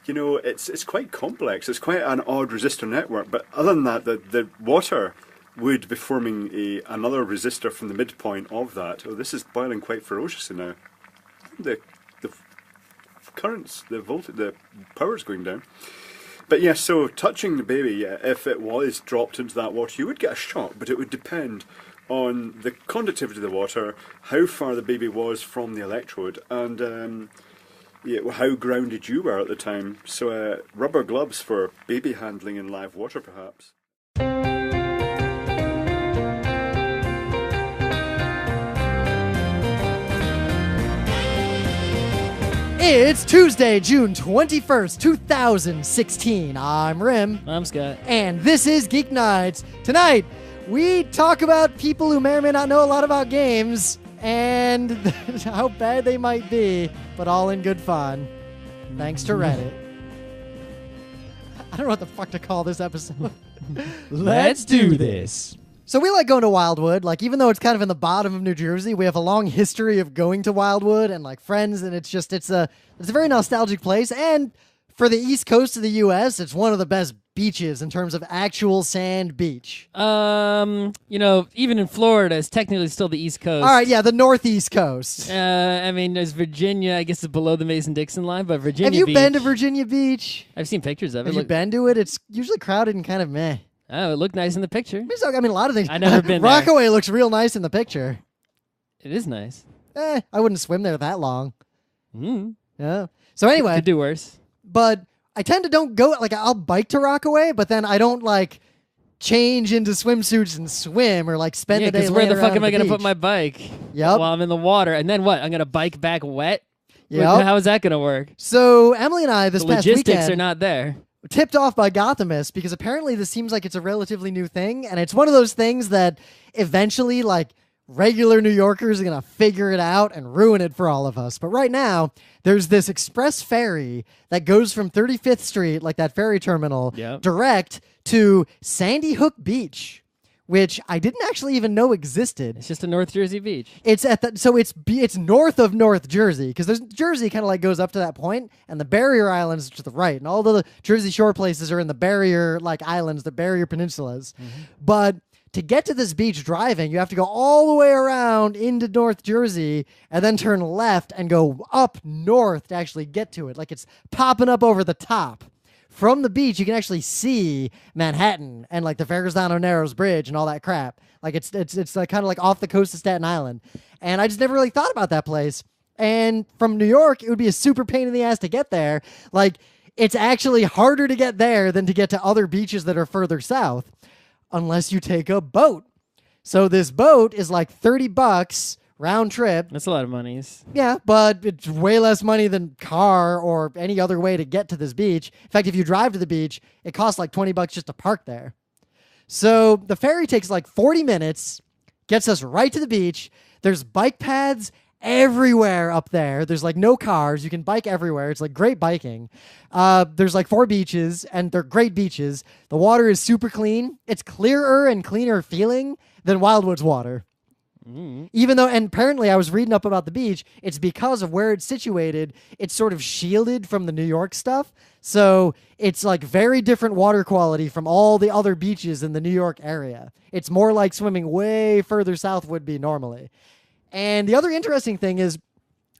It's quite complex. It's quite an odd resistor network. But other than that, the water would be forming another resistor from the midpoint of that. Oh, this is boiling quite ferociously now. The currents, the power's going down. But yes, so touching the baby, if it was dropped into that water, you would get a shock, but it would depend on the conductivity of the water, how far the baby was from the electrode, and how grounded you were at the time. So rubber gloves for baby handling in live water, perhaps. It's Tuesday, June 21st, 2016. I'm Rim. I'm Scott. And this is Geek Nights. Tonight, we talk about people who may or may not know a lot about games and how bad they might be, but all in good fun. Thanks to Reddit. I don't know what the fuck to call this episode. Let's do this. So we like going to Wildwood. Like, even though it's kind of in the bottom of New Jersey, we have a long history of going to Wildwood and like friends, and it's a very nostalgic place. And for the East Coast of the U.S., it's one of the best beaches in terms of actual sand beach. Even in Florida, it's technically still the East Coast. All right, yeah, the Northeast Coast. There's Virginia. I guess it's below the Mason-Dixon line, but Virginia Have you Beach, been to Virginia Beach? I've seen pictures of it. Have you been to it? It's usually crowded and kind of meh. Oh, it looked nice in the picture. I mean, a lot of things. I've never been there. Rockaway looks real nice in the picture. It is nice. I wouldn't swim there that long. Mm. Yeah. So anyway. Could do worse. But I tend to don't go, like, I'll bike to Rockaway, but then I don't, like, change into swimsuits and swim or, like, spend the day where the fuck am I going to put my bike? Yep. While I'm in the water. And then what? I'm going to bike back wet? Yep. How is that going to work? So Emily and I this the past logistics weekend are not there. Tipped off by Gothamist because apparently this seems like it's a relatively new thing, and it's one of those things that eventually, like, regular New Yorkers are going to figure it out and ruin it for all of us. But right now, there's this express ferry that goes from 35th Street, like that ferry terminal, direct to Sandy Hook Beach, which I didn't actually even know existed. It's just a North Jersey beach. It's it's north of North Jersey, because there's Jersey kind of like goes up to that point, and the barrier islands to the right, and all the Jersey Shore places are in the barrier like islands, the barrier peninsulas. Mm-hmm. But to get to this beach driving, you have to go all the way around into North Jersey and then turn left and go up north to actually get to it. Like, it's popping up over the top. From the beach, you can actually see Manhattan and like the Verrazano Narrows Bridge and all that crap. Like, it's like kind of like off the coast of Staten Island. And I just never really thought about that place. And from New York, it would be a super pain in the ass to get there. Like, it's actually harder to get there than to get to other beaches that are further south, unless you take a boat. So this boat is like $30, round trip. That's a lot of monies. Yeah, but it's way less money than car or any other way to get to this beach. In fact, if you drive to the beach, it costs like $20 just to park there. So the ferry takes like 40 minutes, gets us right to the beach. There's bike paths everywhere up there. There's like no cars. You can bike everywhere. It's like great biking. There's like 4 beaches, and they're great beaches. The water is super clean. It's clearer and cleaner feeling than Wildwood's water. Even though, and apparently I was reading up about the beach, it's because of where it's situated, it's sort of shielded from the New York stuff. So it's like very different water quality from all the other beaches in the New York area. It's more like swimming way further south would be normally. And the other interesting thing is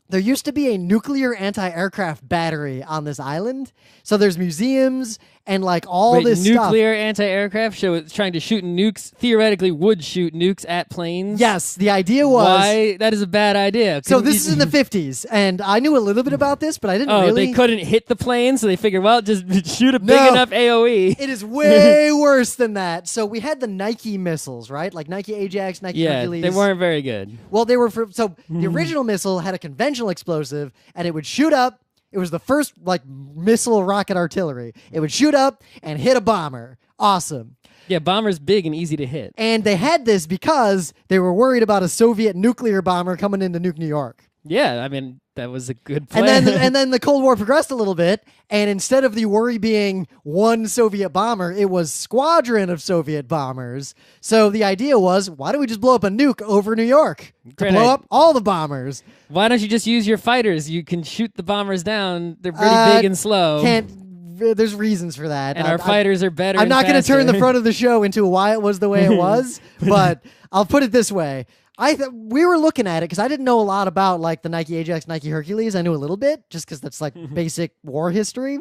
there used to be a nuclear anti-aircraft battery on this island. So there's museums and like all this stuff. Nuclear anti-aircraft show it's trying to shoot nukes, theoretically would shoot nukes at planes. Yes, the idea was... Why? That is a bad idea. So this is in the 50s, and I knew a little bit about this, but I didn't really... they couldn't hit the plane, so they figured, well, just shoot a big enough AoE. It is way worse than that. So we had the Nike missiles, right? Like Nike Ajax, Nike Hercules. They weren't very good. Well, they were... So the original missile had a conventional explosive, and it would shoot up. It was the first like missile rocket artillery. It would shoot up and hit a bomber. Awesome. Yeah, bomber's big and easy to hit. And they had this because they were worried about a Soviet nuclear bomber coming in to nuke New York. Yeah, I mean, that was a good plan. And then the Cold War progressed a little bit, and instead of the worry being one Soviet bomber, it was squadron of Soviet bombers. So the idea was, why don't we just blow up a nuke over New York to blow up all the bombers? Why don't you just use your fighters? You can shoot the bombers down. They're pretty big and slow. There's reasons for that. And our fighters are better. I'm not going to turn the front of the show into why it was the way it was, but I'll put it this way. We were looking at it because I didn't know a lot about like the Nike Ajax, Nike Hercules. I knew a little bit just because that's like basic war history.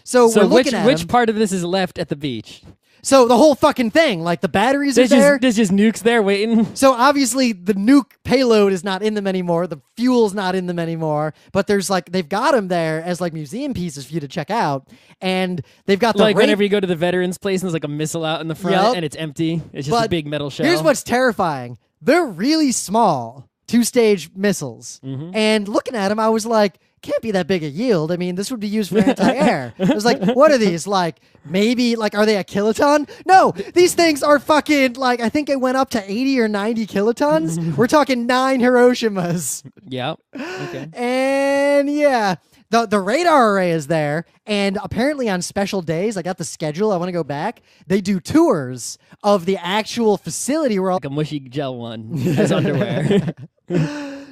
So we're looking at which part of this is left at the beach? So the whole fucking thing, like the batteries are there. There's just nukes there waiting. So obviously the nuke payload is not in them anymore. The fuel's not in them anymore. But there's like, they've got them there as like museum pieces for you to check out. And they've got the like whenever you go to the veterans place and there's like a missile out in the front and it's empty. It's just a big metal shell. Here's what's terrifying. They're really small 2-stage missiles. And looking at them, I was like, can't be that big a yield. I mean, this would be used for anti-air. I was like, what are these? Like, maybe, like, are they a kiloton? No, these things are fucking, like, I think it went up to 80 or 90 kilotons. We're talking 9 Hiroshimas. Yeah. Okay. And yeah, the radar array is there. And apparently on special days, I got the schedule. I want to go back. They do tours of the actual facility where like a mushy gel one as underwear.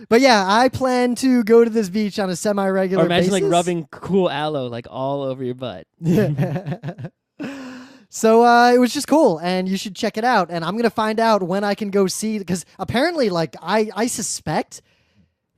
But yeah, I plan to go to this beach on a semi-regular basis. Imagine like rubbing cool aloe like all over your butt. So it was just cool, and you should check it out. And I'm going to find out when I can go see, because apparently like I suspect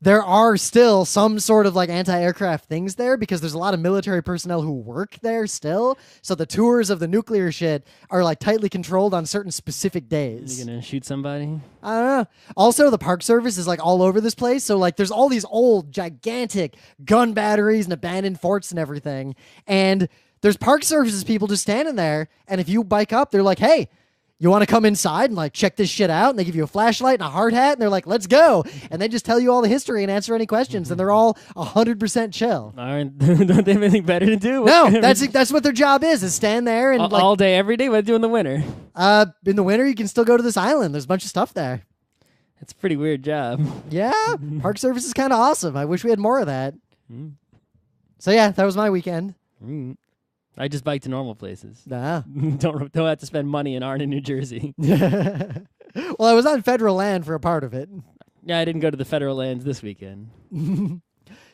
there are still some sort of like anti-aircraft things there because there's a lot of military personnel who work there still. So the tours of the nuclear shit are like tightly controlled on certain specific days. You gonna shoot somebody? I don't know. Also, the park service is like all over this place. So like there's all these old gigantic gun batteries and abandoned forts and everything. And there's park services people just standing there. And if you bike up, they're like, hey, you want to come inside and like check this shit out? And they give you a flashlight and a hard hat, and they're like, let's go. And they just tell you all the history and answer any questions, and they're all 100% chill. Don't they have anything better to do? No, that's what their job is stand there and like all day, every day. What do you do in the winter? In the winter, you can still go to this island. There's a bunch of stuff there. It's a pretty weird job. Yeah, park service is kind of awesome. I wish we had more of that. So yeah, that was my weekend. I just bike to normal places. Nah. Don't have to spend money in Arden, New Jersey. Well, I was on federal land for a part of it. Yeah, I didn't go to the federal lands this weekend.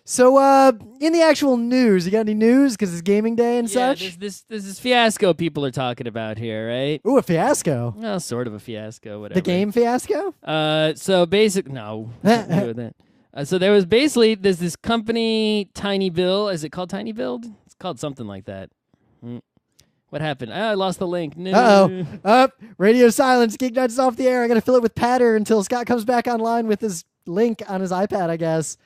So, in the actual news, you got any news? Because it's gaming day and such? There's this fiasco people are talking about here, right? Ooh, a fiasco. Well, sort of a fiasco, whatever. The game fiasco? So no. Nothing to do with that. So there's this company, Tiny Bill. Is it called Tiny Build? It's called something like that. What happened? I lost the link. No. Radio silence. GeekNights is off the air. I got to fill it with patter until Scott comes back online with his link on his iPad, I guess.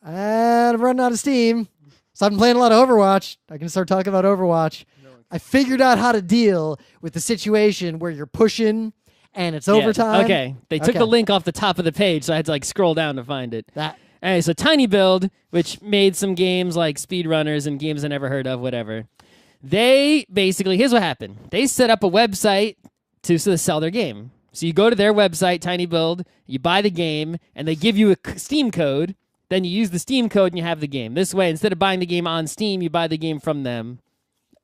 And I'm running out of steam. So I've been playing a lot of Overwatch. I can start talking about Overwatch. I figured out how to deal with the situation where you're pushing and it's Yeah, overtime. Okay. They took Okay. the link off the top of the page, so I had to like scroll down to find it. That Anyway, so Tiny Build, which made some games like Speedrunners and games I never heard of, whatever. They basically, here's what happened. They set up a website to sell their game. So you go to their website, Tiny Build, you buy the game, and they give you a Steam code. Then you use the Steam code and you have the game. This way, instead of buying the game on Steam, you buy the game from them,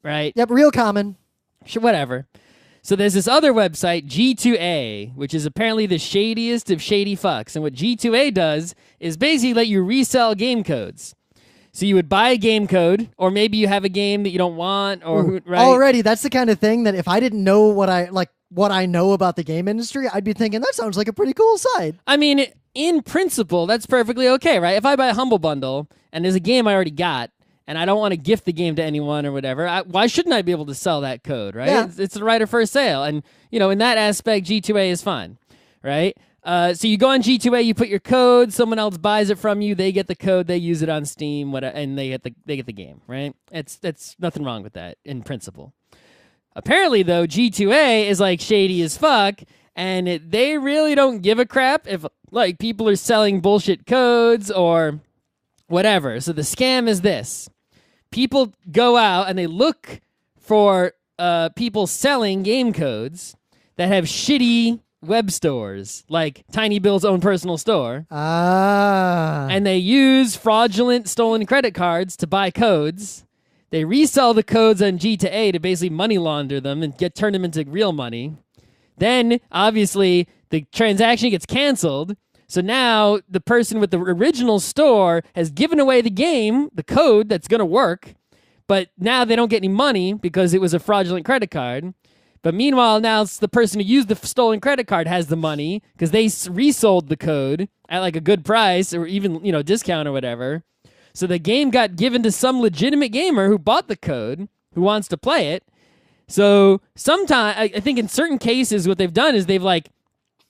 right? Yep, real common. Sure, whatever. So there's this other website, G2A, which is apparently the shadiest of shady fucks. And what G2A does is basically let you resell game codes. So you would buy a game code, or maybe you have a game that you don't want, or right? Already, that's the kind of thing that if I didn't know what I know about the game industry, I'd be thinking that sounds like a pretty cool site. I mean, in principle, that's perfectly okay, right? If I buy a Humble Bundle and there's a game I already got, and I don't want to gift the game to anyone or whatever, why shouldn't I be able to sell that code, right? Yeah. It's the right of first sale. And, in that aspect, G2A is fine, right? So you go on G2A, you put your code, someone else buys it from you, they get the code, they use it on Steam, and they get the game, right? It's nothing wrong with that in principle. Apparently, though, G2A is like shady as fuck, and they really don't give a crap if like people are selling bullshit codes or whatever. So the scam is this. People go out and they look for people selling game codes that have shitty web stores, like Tiny Bill's own personal store. And they use fraudulent stolen credit cards to buy codes. They resell the codes on G2A to basically money launder them and turn them into real money. Then, obviously, the transaction gets canceled. So now the person with the original store has given away the game, the code that's going to work, but now they don't get any money because it was a fraudulent credit card. But meanwhile, now it's the person who used the stolen credit card has the money because they resold the code at like a good price or even, discount or whatever. So the game got given to some legitimate gamer who bought the code, who wants to play it. So sometimes, I think in certain cases, what they've done is they've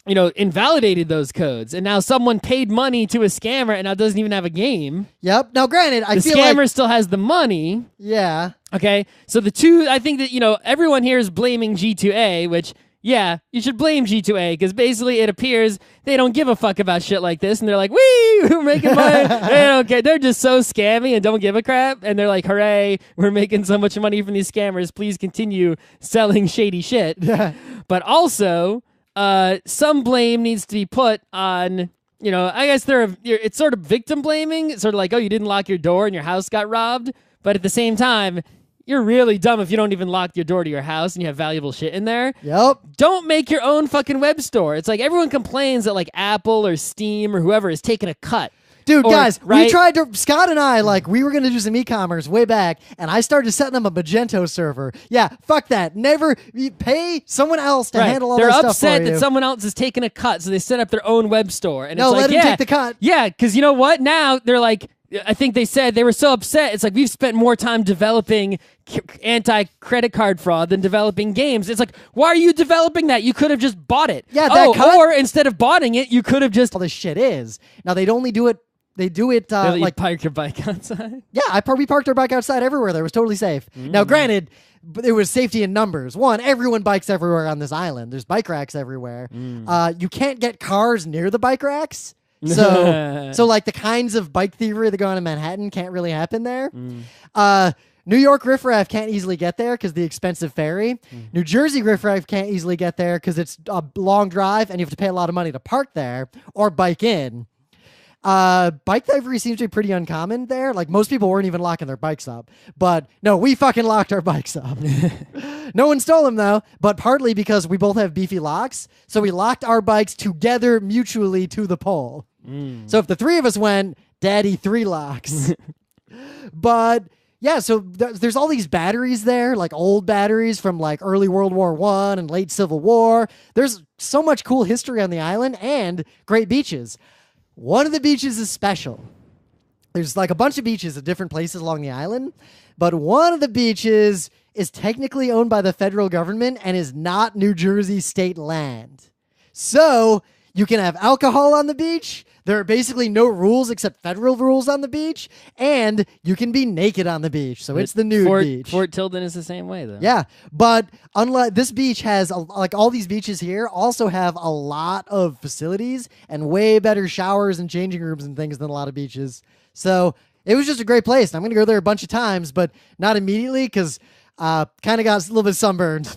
invalidated those codes. And now someone paid money to a scammer and now doesn't even have a game. Yep. Now, granted, I the feel scammer like... still has the money. Yeah. Okay. So the two, I think that, everyone here is blaming G2A, which... Yeah, you should blame G2A because basically it appears they don't give a fuck about shit like this, and they're like, "Wee, we're making money." They don't care. They're just so scammy and don't give a crap, and they're like, "Hooray, we're making so much money from these scammers. Please continue selling shady shit." But also, some blame needs to be put on. I guess it's sort of victim blaming. It's sort of like, "Oh, you didn't lock your door and your house got robbed," but at the same time. You're really dumb if you don't even lock your door to your house and you have valuable shit in there. Yep. Don't make your own fucking web store. It's like everyone complains that like Apple or Steam or whoever is taking a cut. Dude, guys, right? we tried to, Scott and I, we were going to do some e-commerce way back, and I started setting up a Magento server. Yeah, fuck that. Never pay someone else to handle all They're that stuff for upset you. that someone else is taking a cut, so they set up their own web store. And No, it's like, let him take the cut. Yeah, because you know what? Now they're like, I think they said they were so upset. It's like we've spent more time developing anti-credit card fraud than developing games. It's like, why are you developing that? You could have just bought it. Yeah, that cut. Or instead of botting it, you could have just... All this shit is. Now, they'd only do it... They do it you park your bike outside? Yeah, we parked our bike outside everywhere. There was totally safe. Now, granted, it was safety in numbers. One, everyone bikes everywhere on this island. There's bike racks everywhere. You can't get cars near the bike racks. So like the kinds of bike thievery that go on in Manhattan can't really happen there. New York riffraff can't easily get there because the expensive ferry. New Jersey riffraff can't easily get there because it's a long drive and you have to pay a lot of money to park there or bike in. Bike thievery seems to be pretty uncommon there. Like most people weren't even locking their bikes up, but no, we fucking locked our bikes up. No one stole them though, but partly because we both have beefy locks. So we locked our bikes together mutually to the pole. So if the three of us went, daddy 3 locks. But yeah, so there's all these batteries there, like old batteries from like early World War I and late Civil War. There's so much cool history on the island and great beaches. One of the beaches is special. There's like a bunch of beaches at different places along the island, but one of the beaches is technically owned by the federal government and is not New Jersey state land. So you can have alcohol on the beach. There are basically no rules except federal rules on the beach, and you can be naked on the beach. So it's the nude beach. Fort Tilden is the same way, though. Yeah, but unlike this beach has like all these beaches here also have a lot of facilities and way better showers and changing rooms and things than a lot of beaches. So it was just a great place. And I'm gonna go there a bunch of times, but not immediately because kind of got a little bit sunburned.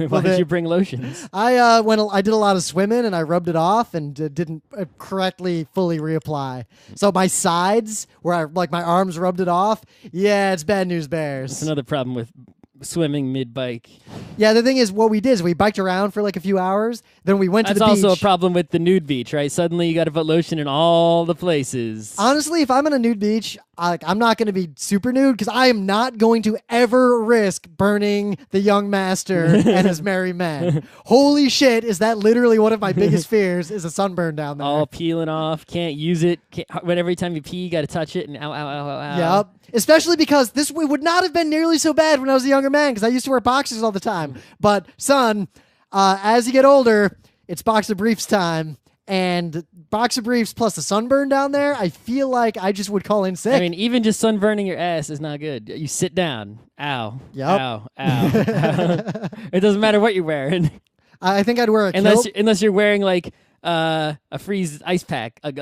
Why did you bring lotions? I did a lot of swimming and I rubbed it off and didn't correctly fully reapply. So my sides where my arms rubbed it off. Yeah, it's bad news bears. That's another problem with swimming mid-bike. Yeah, the thing is, what we did is we biked around for like a few hours. Then we went to the beach. That's also a problem with the nude beach, right? Suddenly you got to put lotion in all the places. Honestly, if I'm on a nude beach, I'm not going to be super nude because I am not going to ever risk burning the young master and his merry men. Holy shit, is that literally one of my biggest fears is a sunburn down there. All peeling off, can't use it. When every time you pee, you got to touch it and ow, ow, ow, ow, ow. Yep. Especially because this would not have been nearly so bad when I was a younger man because I used to wear boxers all the time. But son, as you get older, it's boxer briefs time. And boxer briefs plus the sunburn down there, I feel like I just would call in sick. I mean, even just sunburning your ass is not good. You sit down. Ow. Yep. Ow. Ow. It doesn't matter what you're wearing. I think I'd wear a unless kilt. unless you're wearing like a freeze ice pack, a